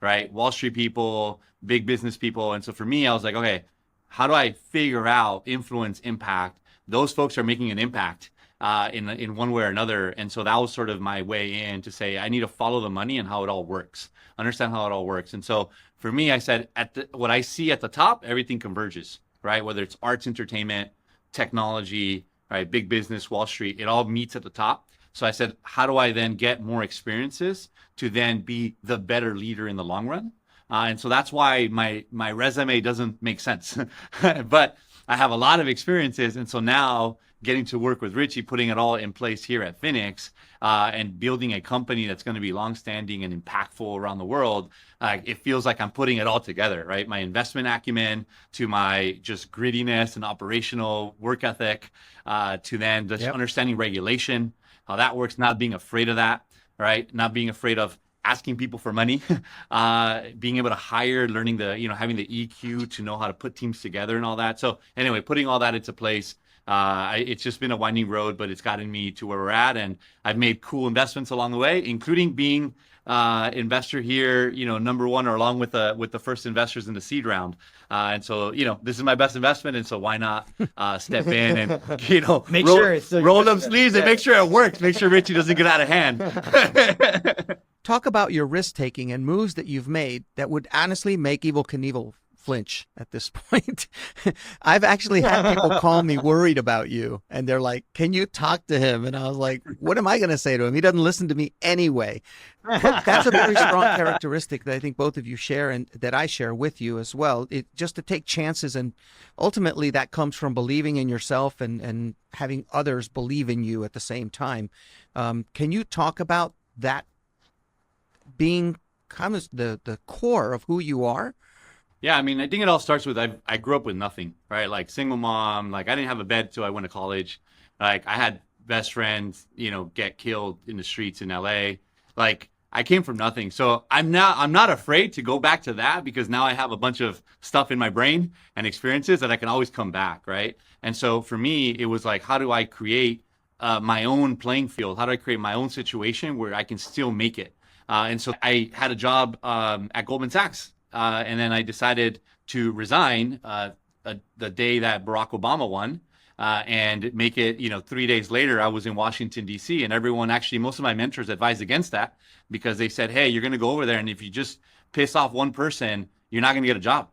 right? Wall Street people, big business people. And so for me, I was like, okay, how do I figure out influence, impact? Those folks are making an impact in one way or another. And so that was sort of my way in to say, I need to follow the money and how it all works, understand how it all works. And so for me, I said, what I see at the top, everything converges, right? Whether it's arts, entertainment, technology, right? Big business, Wall Street, it all meets at the top. So I said, how do I then get more experiences to then be the better leader in the long run? And so that's why my resume doesn't make sense. But I have a lot of experiences. And so now getting to work with Richie, putting it all in place here at Finix, and building a company that's going to be longstanding and impactful around the world, it feels like I'm putting it all together, right? My investment acumen to my just grittiness and operational work ethic, to then just understanding regulation, how that works, not being afraid of that, right? Not being afraid of asking people for money, being able to hire, learning having the EQ to know how to put teams together and all that. So anyway, putting all that into place, it's just been a winding road, but it's gotten me to where we're at. And I've made cool investments along the way, including being investor here, number one, or along with the first investors in the seed round. And so, this is my best investment. And so why not step in and, roll up sleeves and make sure it works. Make sure Richie doesn't get out of hand. Talk about your risk taking and moves that you've made that would honestly make Evel Knievel flinch at this point. I've actually had people call me worried about you, and they're like, can you talk to him? And I was like, what am I going to say to him? He doesn't listen to me anyway. But that's a very strong characteristic that I think both of you share, and that I share with you as well. Just to take chances, and ultimately that comes from believing in yourself and having others believe in you at the same time. Can you talk about that being kind of the core of who you are? Yeah, I mean, I think it all starts with I grew up with nothing, right? Like single mom, like I didn't have a bed till I went to college. Like I had best friends, get killed in the streets in LA. Like I came from nothing. So I'm not afraid to go back to that, because now I have a bunch of stuff in my brain and experiences that I can always come back, right? And so for me, it was like, how do I create my own playing field? How do I create my own situation where I can still make it? And so I had a job at Goldman Sachs. And then I decided to resign the day that Barack Obama won, and make it, 3 days later, I was in Washington, D.C. And most of my mentors advised against that, because they said, hey, you're going to go over there, and if you just piss off one person, you're not going to get a job.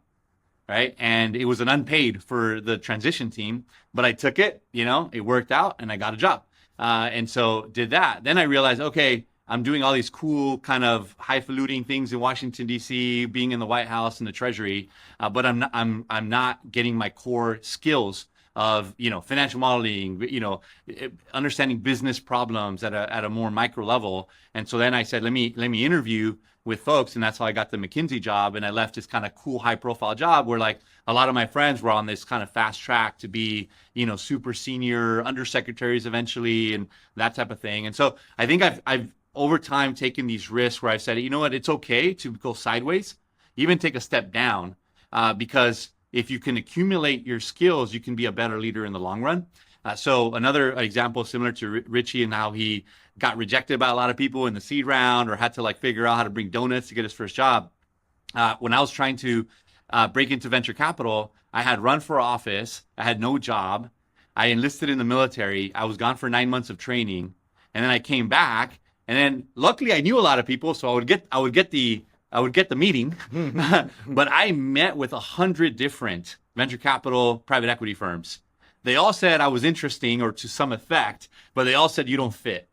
Right. And it was an unpaid for the transition team, but I took it, it worked out and I got a job. And so did that. Then I realized, okay, I'm doing all these cool kind of highfalutin things in Washington, D.C., being in the White House and the Treasury, but I'm not getting my core skills of financial modeling, understanding business problems at a more micro level. And so then I said, let me interview with folks, and that's how I got the McKinsey job. And I left this kind of cool, high profile job where like a lot of my friends were on this kind of fast track to be, super senior undersecretaries eventually, and that type of thing. And so I think I've over time taken these risks where I've said, you know what, it's okay to go sideways, even take a step down, because if you can accumulate your skills, you can be a better leader in the long run. So another example similar to Richie and how he got rejected by a lot of people in the seed round or had to like figure out how to bring donuts to get his first job. When I was trying to break into venture capital, I had run for office. I had no job. I enlisted in the military. I was gone for 9 months of training, and then I came back. And then luckily I knew a lot of people, so I would get the meeting. But I met with 100 different venture capital private equity firms. They all said I was interesting or to some effect, but they all said you don't fit.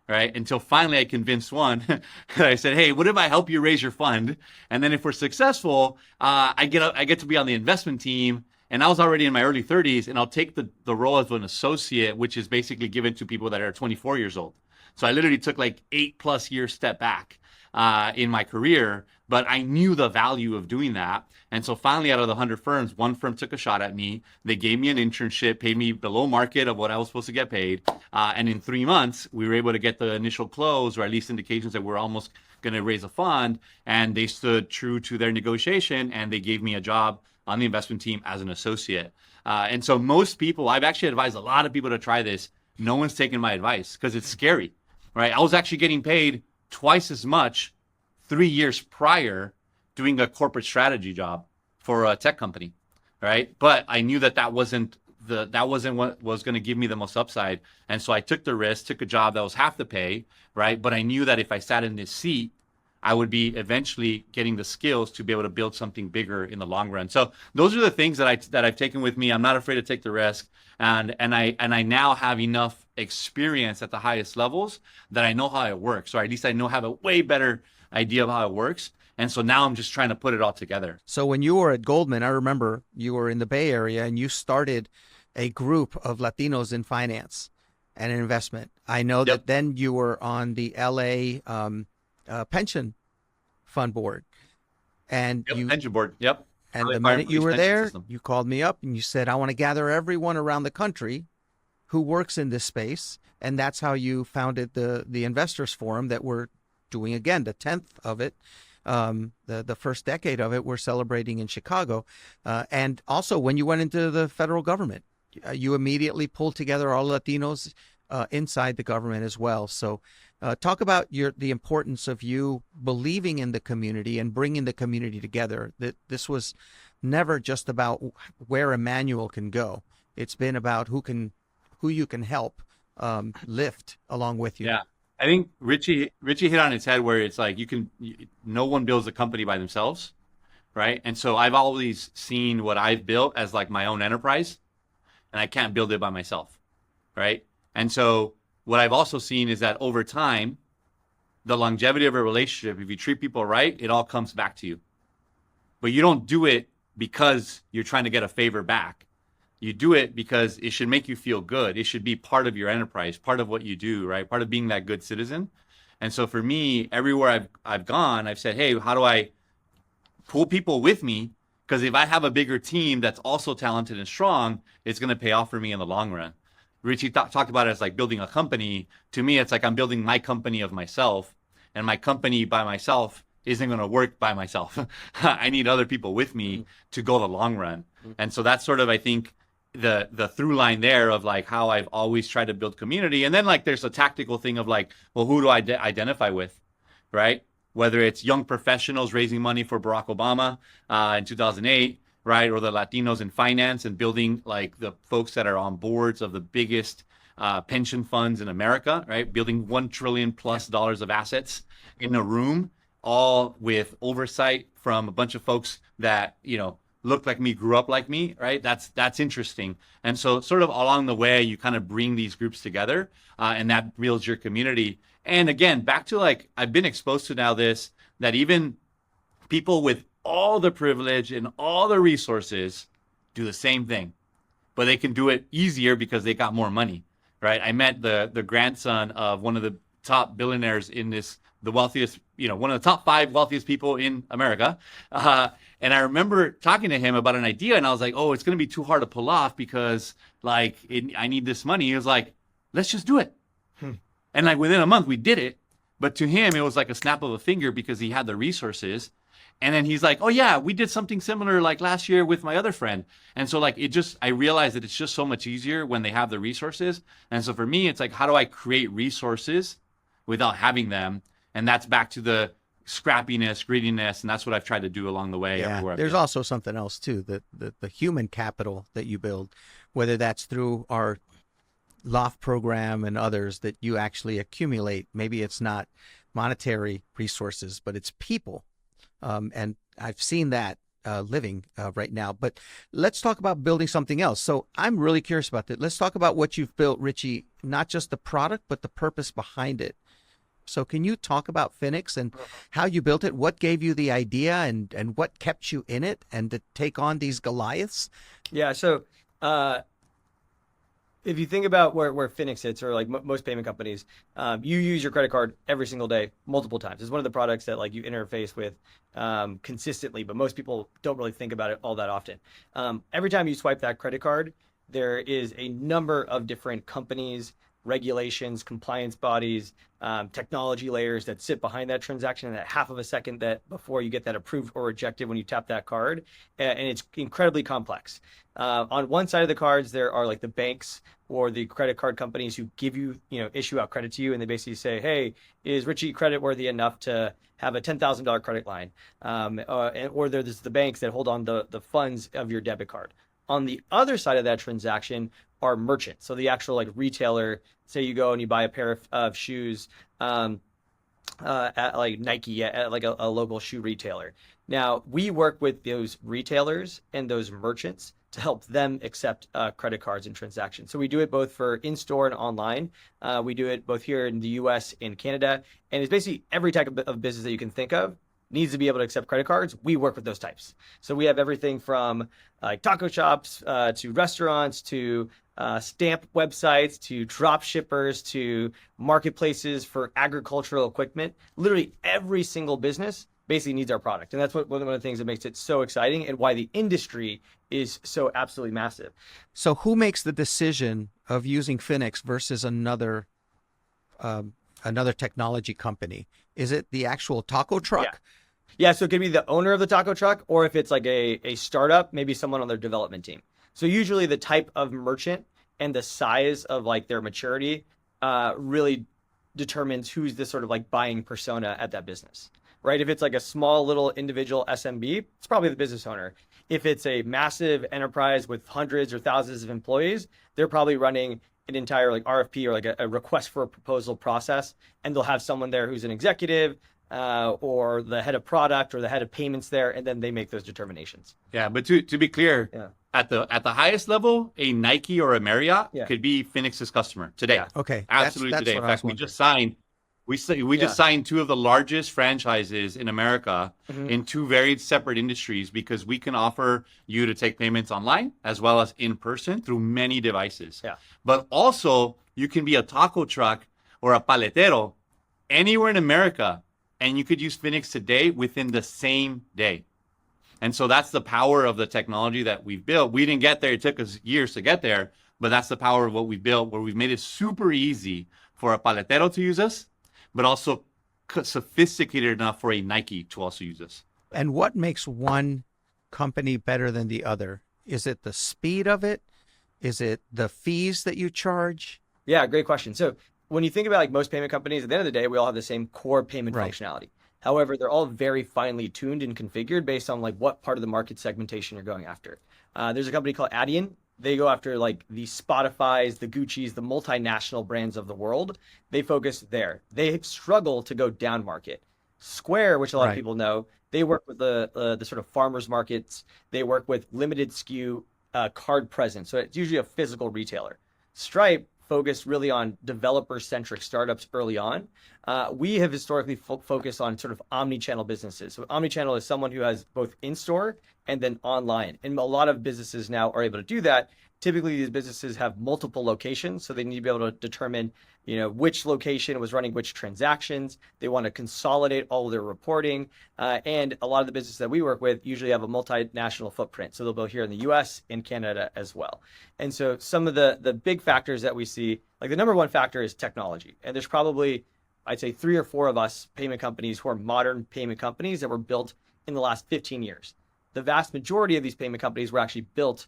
Right? Until finally I convinced one. I said, hey, what if I help you raise your fund? And then if we're successful, I get to be on the investment team. And I was already in my early 30s, and I'll take the role as an associate, which is basically given to people that are 24 years old. So I literally took like 8+ years step back in my career, but I knew the value of doing that. And so finally, out of the 100 firms, one firm took a shot at me. They gave me an internship, paid me below market of what I was supposed to get paid. And in 3 months, we were able to get the initial close, or at least indications that we're almost going to raise a fund. And they stood true to their negotiation, and they gave me a job on the investment team as an associate. And so most people, I've actually advised a lot of people to try this. No one's taken my advice because it's scary, right? I was actually getting paid twice as much 3 years prior doing a corporate strategy job for a tech company, right? But I knew that wasn't what was going to give me the most upside. And so I took the risk, took a job that was half the pay, right? But I knew that if I sat in this seat, I would be eventually getting the skills to be able to build something bigger in the long run. So those are the things that I've taken with me. I'm not afraid to take the risk, and I now have enough experience at the highest levels that I know how it works, or at least I have a way better idea of how it works. And so now I'm just trying to put it all together. So when you were at Goldman, I remember you were in the Bay Area and you started a group of Latinos in finance and investment. I know that then you were on the LA pension fund board, and pension board. Yep. And the minute you were there, you called me up and you said, I want to gather everyone around the country who works in this space. And that's how you founded the Investors Forum that we're doing again, the 10th of it. The first decade of it, we're celebrating in Chicago. And also when you went into the federal government, you immediately pulled together all Latinos inside the government as well. So talk about the importance of you believing in the community and bringing the community together. That this was never just about where Emmanuel can go. It's been about who you can help lift along with you. Yeah. I think Richie hit on its head where it's like no one builds a company by themselves, right? And so I've always seen what I've built as like my own enterprise, and I can't build it by myself, right? And so what I've also seen is that over time, the longevity of a relationship, if you treat people right, it all comes back to you. But you don't do it because you're trying to get a favor back. You do it because it should make you feel good. It should be part of your enterprise, part of what you do, right? Part of being that good citizen. And so for me, everywhere I've gone, I've said, hey, how do I pull people with me? Because if I have a bigger team that's also talented and strong, it's going to pay off for me in the long run. Richie talked about it as like building a company. To me, it's like I'm building my company of myself, and my company by myself isn't going to work by myself. I need other people with me to go the long run. And so that's sort of, I think, the through line there of like how I've always tried to build community. And then like there's a tactical thing of like, well, who do I identify with, right? Whether it's young professionals raising money for Barack Obama in 2008, right? Or the Latinos in finance and building like the folks that are on boards of the biggest pension funds in America, right? Building $1 trillion+ of assets in a room, all with oversight from a bunch of folks that, looked like me, grew up like me, right? That's interesting. And so sort of along the way, you kind of bring these groups together and that builds your community. And again, back to like, I've been exposed to now that even people with all the privilege and all the resources do the same thing, but they can do it easier because they got more money, right? I met the grandson of one of the top billionaires in the wealthiest, one of the top 5 wealthiest people in America. And I remember talking to him about an idea, and I was like, oh, it's going to be too hard to pull off because like I need this money. He was like, let's just do it. And like within a month we did it. But to him, it was like a snap of a finger because he had the resources. And then he's like, oh yeah, we did something similar like last year with my other friend. And so like I realized that it's just so much easier when they have the resources. And so for me, it's like, how do I create resources without having them? And that's back to the scrappiness, grittiness, and that's what I've tried to do along the way. Yeah, there's also something else too, the human capital that you build, whether that's through our Loft program and others that you actually accumulate. Maybe it's not monetary resources, but it's people. And I've seen that living right now. But let's talk about building something else. So I'm really curious about that. Let's talk about what you've built, Richie, not just the product, but the purpose behind it. So can you talk about Finix and how you built it? What gave you the idea and what kept you in it and to take on these Goliaths? Yeah, so if you think about where Finix sits, or like most payment companies, you use your credit card every single day, multiple times. It's one of the products that like you interface with consistently, but most people don't really think about it all that often. Every time you swipe that credit card, there is a number of different companies, regulations, compliance bodies, technology layers that sit behind that transaction in that half of a second that before you get that approved or rejected when you tap that card. And it's incredibly complex. On one side of the cards, there are like the banks or the credit card companies who give you, issue out credit to you. And they basically say, hey, is Richie creditworthy enough to have a $10,000 credit line? Or there's the banks that hold on the funds of your debit card. On the other side of that transaction are merchants. So the actual like retailer, say you go and you buy a pair of shoes at like Nike, at like a local shoe retailer. Now, we work with those retailers and those merchants to help them accept credit cards and transactions. So we do it both for in-store and online. We do it both here in the US and Canada. And it's basically every type of business that you can think of needs to be able to accept credit cards. We work with those types. So we have everything from like taco shops to restaurants to stamp websites to drop shippers to marketplaces for agricultural equipment. Literally every single business basically needs our product. And that's one of the things that makes it so exciting and why the industry is so absolutely massive. So who makes the decision of using Finix versus another technology company? Is it the actual taco truck? Yeah, so it could be the owner of the taco truck, or if it's like a startup, maybe someone on their development team. So usually the type of merchant and the size of like their maturity really determines who's the sort of like buying persona at that business, right? If it's like a small little individual SMB, it's probably the business owner. If it's a massive enterprise with hundreds or thousands of employees, they're probably running an entire like RFP or like a request for a proposal process, and they'll have someone there who's an executive or the head of product or the head of payments there, and then they make those determinations. Yeah, but to be clear, at the highest level, a Nike or a Marriott could be Finix's customer today. Yeah. Okay, absolutely that's today. In fact, we just signed two of the largest franchises in America in two very separate industries, because we can offer you to take payments online as well as in person through many devices. Yeah. But also you can be a taco truck or a paletero anywhere in America, and you could use Finix today within the same day. And so that's the power of the technology that we've built. We didn't get there. It took us years to get there, but that's the power of what we built, where we've made it super easy for a paletero to use us, but also sophisticated enough for a Nike to also use us. And what makes one company better than the other? Is it the speed of it? Is it the fees that you charge? Yeah, great question. So when you think about like most payment companies, at the end of the day, we all have the same core payment functionality. However, they're all very finely tuned and configured based on like what part of the market segmentation you're going after. There's a company called Adyen. They go after like the Spotifys, the Gucci's, the multinational brands of the world. They focus there. They struggle to go down market. Square, which a lot of people know, they work with the sort of farmers markets. They work with limited SKU card present. So it's usually a physical retailer. Stripe focused really on developer-centric startups early on. We have historically focused on sort of omni-channel businesses. So omni-channel is someone who has both in-store and then online. And a lot of businesses now are able to do that. Typically, these businesses have multiple locations, so they need to be able to determine, which location was running which transactions. They want to consolidate all of their reporting. And a lot of the businesses that we work with usually have a multinational footprint. So they'll be here in the US and Canada as well. And so some of the big factors that we see, like the number one factor is technology. And there's probably, I'd say 3 or 4 of us payment companies who are modern payment companies that were built in the last 15 years. The vast majority of these payment companies were actually built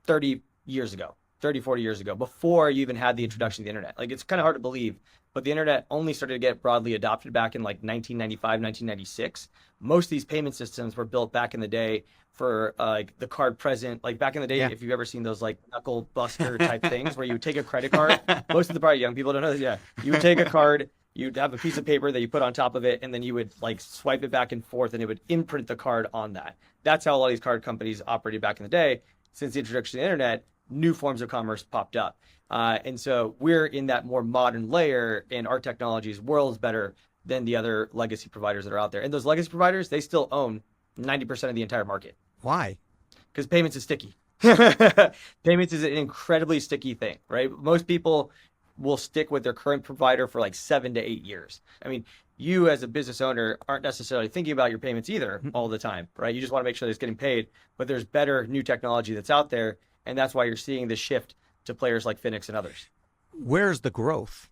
30 years ago, 30, 40 years ago, before you even had the introduction of the internet. Like, it's kind of hard to believe, but the internet only started to get broadly adopted back in like 1995, 1996. Most of these payment systems were built back in the day for like the card present. Like back in the day, if you've ever seen those like knuckle buster type things where you would take a credit card, most of the probably young people don't know this. Yeah. You would take a card, you'd have a piece of paper that you put on top of it, and then you would like swipe it back and forth and it would imprint the card on that. That's how a lot of these card companies operated back in the day. Since the introduction of the internet, new forms of commerce popped up. And so we're in that more modern layer, and our technology is worlds better than the other legacy providers that are out there. And those legacy providers, they still own 90% of the entire market. Why? Because payments is sticky. Payments is an incredibly sticky thing, right? Most people will stick with their current provider for like 7 to 8 years. I mean, you as a business owner aren't necessarily thinking about your payments either all the time, right? You just want to make sure that it's getting paid, but there's better new technology that's out there. And that's why you're seeing the shift to players like Finix and others. Where's the growth?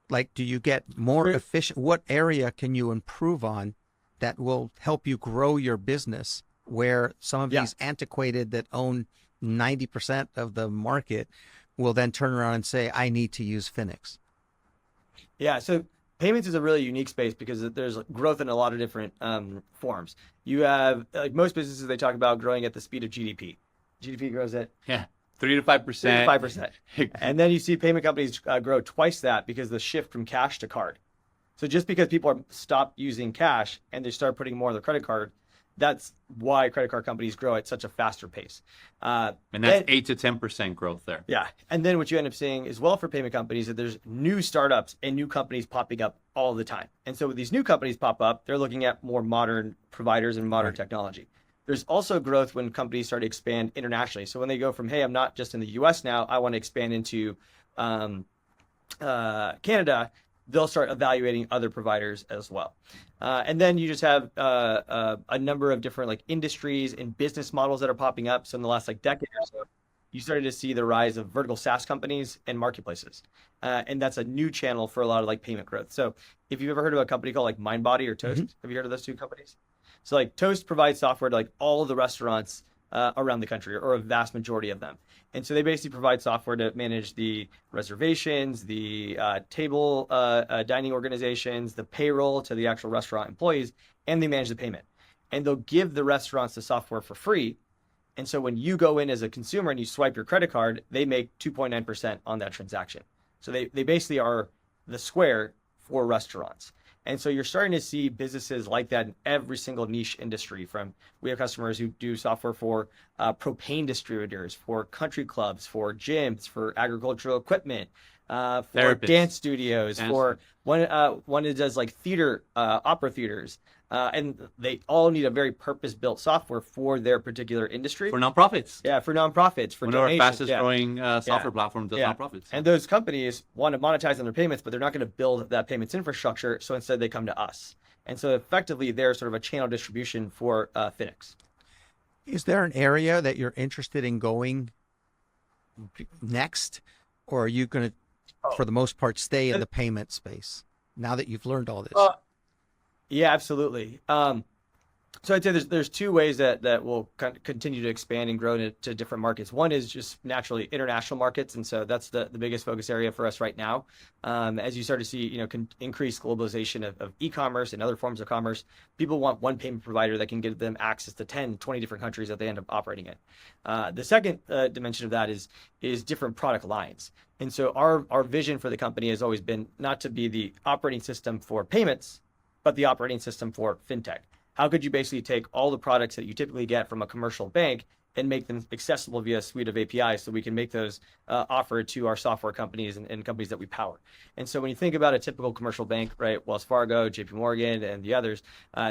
Like, do you get more efficient? What area can you improve on that will help you grow your business, where some of these antiquated that own 90% of the market will then turn around and say, I need to use Finix? Yeah, so payments is a really unique space because there's growth in a lot of different forms. You have, like most businesses, they talk about growing at the speed of GDP. GDP grows at 3 to 5%. 3 to 5%. And then you see payment companies grow twice that because of the shift from cash to card. So just because people are stopped using cash and they start putting more on their credit card, that's why credit card companies grow at such a faster pace. And that's 8 to 10% growth there. Yeah. And then what you end up seeing as well for payment companies is that there's new startups and new companies popping up all the time. And so when these new companies pop up, they're looking at more modern providers and modern technology. There's also growth when companies start to expand internationally. So when they go from, hey, I'm not just in the US now, I want to expand into Canada, they'll start evaluating other providers as well. And then you just have a number of different like industries and business models that are popping up. So in the last like decade or so, you started to see the rise of vertical SaaS companies and marketplaces. And that's a new channel for a lot of like payment growth. So if you've ever heard of a company called like MindBody or Toast, have you heard of those two companies? So like Toast provides software to like all of the restaurants around the country, or a vast majority of them. And so they basically provide software to manage the reservations, the table dining organizations, the payroll to the actual restaurant employees, and they manage the payment. And they'll give the restaurants the software for free. And so when you go in as a consumer and you swipe your credit card, they make 2.9% on that transaction. So they basically are the Square for restaurants. And so you're starting to see businesses like that in every single niche industry. We have customers who do software for propane distributors, for country clubs, for gyms, for agricultural equipment, for dance studios, for one that does like theater, opera theaters. And they all need a very purpose-built software for their particular industry. For nonprofits. Yeah, for nonprofits. For one of our fastest growing software platforms does nonprofits. And those companies want to monetize on their payments, but they're not going to build that payments infrastructure. So instead they come to us. And so effectively they're sort of a channel distribution for Finix. Is there an area that you're interested in going next? Or are you going to, for the most part, stay in the payment space now that you've learned all this? Yeah, absolutely. So I'd say there's two ways that we'll continue to expand and grow to different markets. One is just naturally international markets, and so that's the biggest focus area for us right now. As you start to see, increased globalization of e-commerce and other forms of commerce, people want one payment provider that can give them access to 10, 20 different countries that they end up operating in. The second dimension of that is different product lines. And so our vision for the company has always been not to be the operating system for payments, but the operating system for fintech. How could you basically take all the products that you typically get from a commercial bank and make them accessible via a suite of APIs so we can make those offered to our software companies and companies that we power? And so when you think about a typical commercial bank, right, Wells Fargo, JP Morgan, and the others,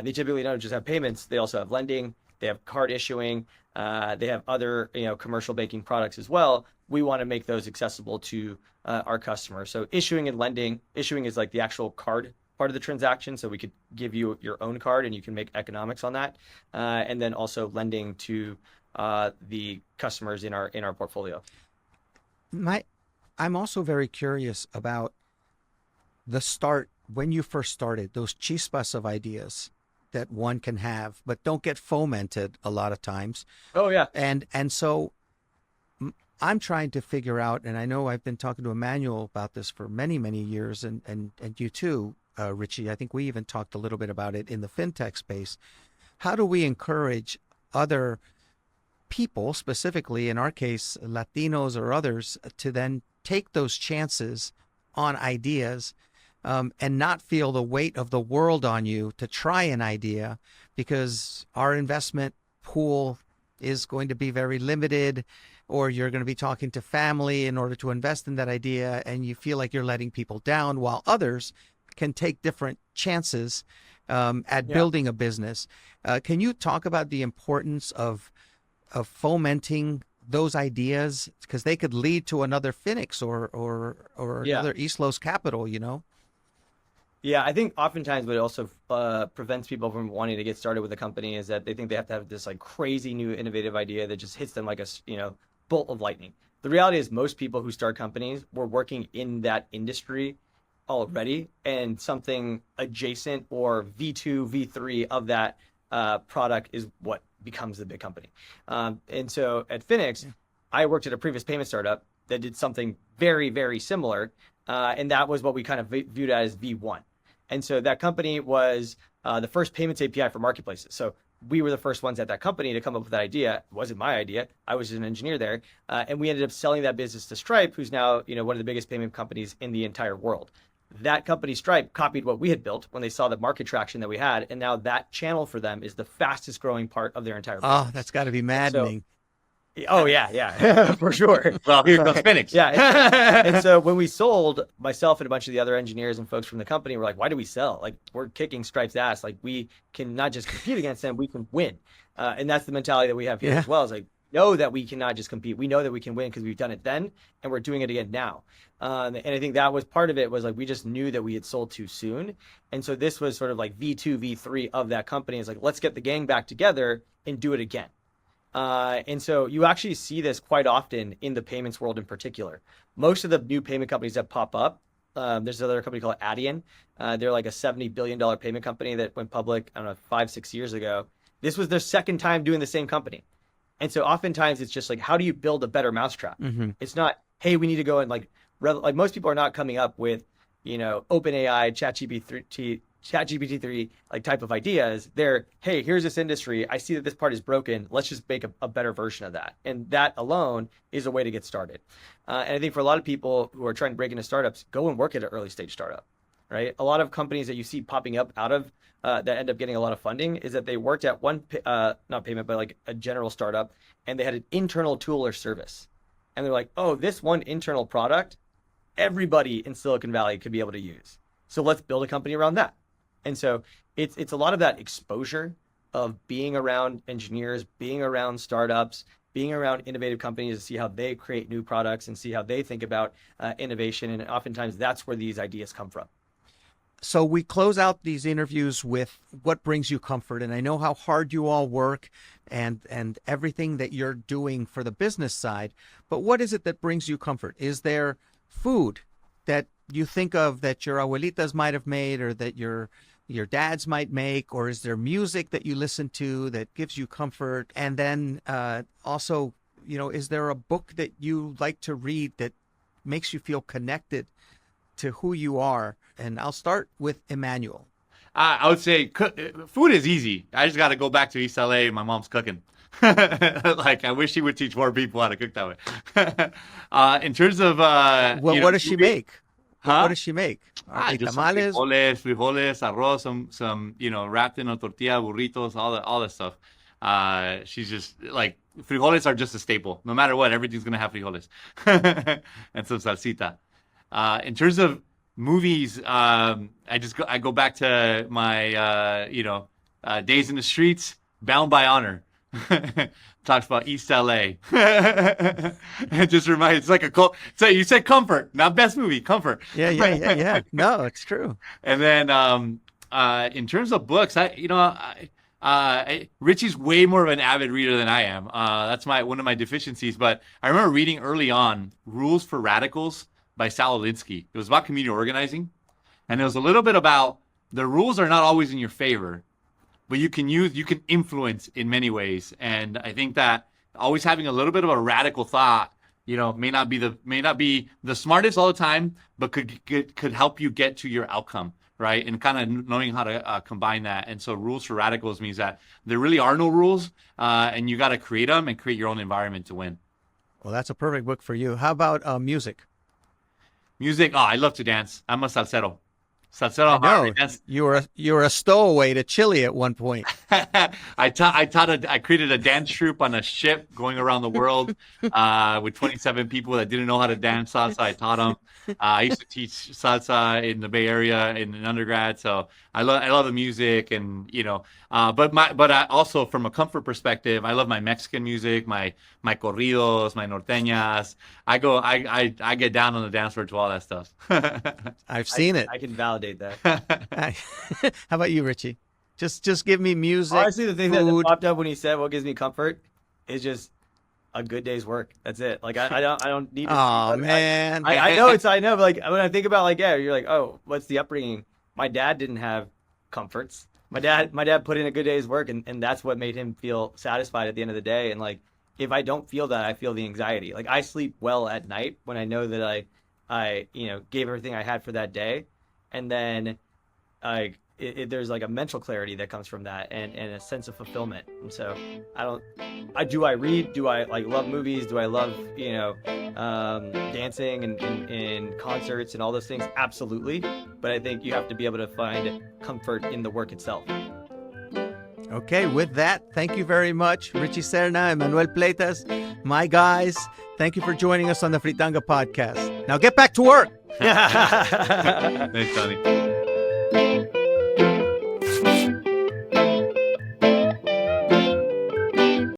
they typically don't just have payments, they also have lending, they have card issuing, they have other commercial banking products as well. We want to make those accessible to our customers. So issuing and lending, issuing is like the actual card part of the transaction, so we could give you your own card and you can make economics on that, and then also lending to the customers in our portfolio. I'm also very curious about the start, when you first started, those chispas of ideas. that one can have, but don't get fomented a lot of times. Oh yeah. And so I'm trying to figure out, and I know I've been talking to Emmanuel about this for many, many years, and you too, Richie. I think we even talked a little bit about it in the fintech space. How do we encourage other people, specifically in our case, Latinos or others, to then take those chances on ideas and not feel the weight of the world on you to try an idea, because our investment pool is going to be very limited, or you're going to be talking to family in order to invest in that idea, and you feel like you're letting people down, while others can take different chances at building a business. Can you talk about the importance of fomenting those ideas, because they could lead to another Finix or another East Los Capital, you know? Yeah, I think oftentimes what also prevents people from wanting to get started with a company is that they think they have to have this like crazy new innovative idea that just hits them like a bolt of lightning. The reality is most people who start companies were working in that industry already, and something adjacent or V2, V3 of that product is what becomes the big company. And so at Finix, I worked at a previous payment startup that did something very, very similar. And that was what we kind of viewed as V1. And so that company was the first payments API for marketplaces. So we were the first ones at that company to come up with that idea. It wasn't my idea. I was an engineer there. And we ended up selling that business to Stripe, who's now one of the biggest payment companies in the entire world. That company, Stripe, copied what we had built when they saw the market traction that we had. And now that channel for them is the fastest growing part of their entire business. Oh, that's got to be maddening. Oh, yeah, for sure. Well, here comes Finix. Yeah. And so when we sold, myself and a bunch of the other engineers and folks from the company were like, why do we sell? Like, we're kicking Stripe's ass. Like, we can not just compete against them, we can win. And that's the mentality that we have here as well. Is like, know that we cannot just compete. We know that we can win because we've done it then and we're doing it again now. And I think that was part of it, was like, we just knew that we had sold too soon. And so this was sort of like V2, V3 of that company. It's like, let's get the gang back together and do it again. And so you actually see this quite often in the payments world in particular. Most of the new payment companies that pop up, there's another company called Adyen. They're like a $70 billion payment company that went public, I don't know, 5-6 years ago. This was their second time doing the same company. And so oftentimes it's just like, how do you build a better mousetrap? Mm-hmm. It's not, hey, we need to go and like most people are not coming up with, OpenAI, ChatGPT-3 like type of ideas. They're, hey, here's this industry. I see that this part is broken. Let's just make a better version of that. And that alone is a way to get started. And I think for a lot of people who are trying to break into startups, go and work at an early stage startup, right? A lot of companies that you see popping up out of that end up getting a lot of funding is that they worked at one, not payment, but like a general startup, and they had an internal tool or service. And they're like, oh, this one internal product, everybody in Silicon Valley could be able to use. So let's build a company around that. And so it's a lot of that exposure of being around engineers, being around startups, being around innovative companies to see how they create new products and see how they think about innovation. And oftentimes that's where these ideas come from. So we close out these interviews with what brings you comfort. And I know how hard you all work and everything that you're doing for the business side. But what is it that brings you comfort? Is there food that you think of that your abuelitas might have made, or that your dads might make, or is there music that you listen to that gives you comfort? And then also, is there a book that you like to read that makes you feel connected to who you are? And I'll start with Emmanuel. I would say food is easy. I just got to go back to East LA. My mom's cooking. Like, I wish she would teach more people how to cook that way. In terms of what does she make? Huh? What does she make? Just Tamales? frijoles, arroz, some wrapped in a tortilla, burritos, all that stuff. She's just like, frijoles are just a staple. No matter what, everything's gonna have frijoles and some salsita. In terms of movies, I go back to my Days in the Streets, Bound by Honor. Talks about East LA. It just reminds, it's like so you said comfort, not best movie, comfort. Yeah. No, it's true. And then in terms of books, Richie's way more of an avid reader than I am. That's one of my deficiencies. But I remember reading early on Rules for Radicals by Sal Alinsky. It was about community organizing, and it was a little bit about the rules are not always in your favor, but you can influence in many ways. And I think that always having a little bit of a radical thought, may not be the smartest all the time, but could help you get to your outcome, right? And kind of knowing how to combine that. And so rules for radicals means that there really are no rules, and you got to create them and create your own environment to win. Well, that's a perfect book for you. How about music? Music. Oh, I love to dance. I'm a salsero. Salsero. I know. You were a stowaway to Chile at one point. I created a dance troupe on a ship going around the world with 27 people that didn't know how to dance salsa. I taught them. I used to teach salsa in the Bay Area in undergrad, so I love the music, and but I also, from a comfort perspective, I love my Mexican music, my corridos, my norteñas. I get down on the dance floor to all that stuff. I've seen it. I can validate that. How about you, Richie? Just give me music. Honestly, the thing that food. popped up when he said what gives me comfort is just a good day's work. That's it. Like I don't need to Oh man. I know but like when I think about like, yeah, you're like, oh, what's the upbringing? My dad didn't have comforts. My dad put in a good day's work, and that's what made him feel satisfied at the end of the day. And like, if I don't feel that, I feel the anxiety. Like, I sleep well at night when I know that I gave everything I had for that day. And then there's like a mental clarity that comes from that, and a sense of fulfillment. And so do I read? Do I like love movies? Do I love, dancing and concerts and all those things? Absolutely. But I think you have to be able to find comfort in the work itself. Okay, with that, thank you very much, Richie Serna, Emmanuel Pleitez, my guys. Thank you for joining us on the Fritanga Podcast. Now get back to work. Thanks, Tony.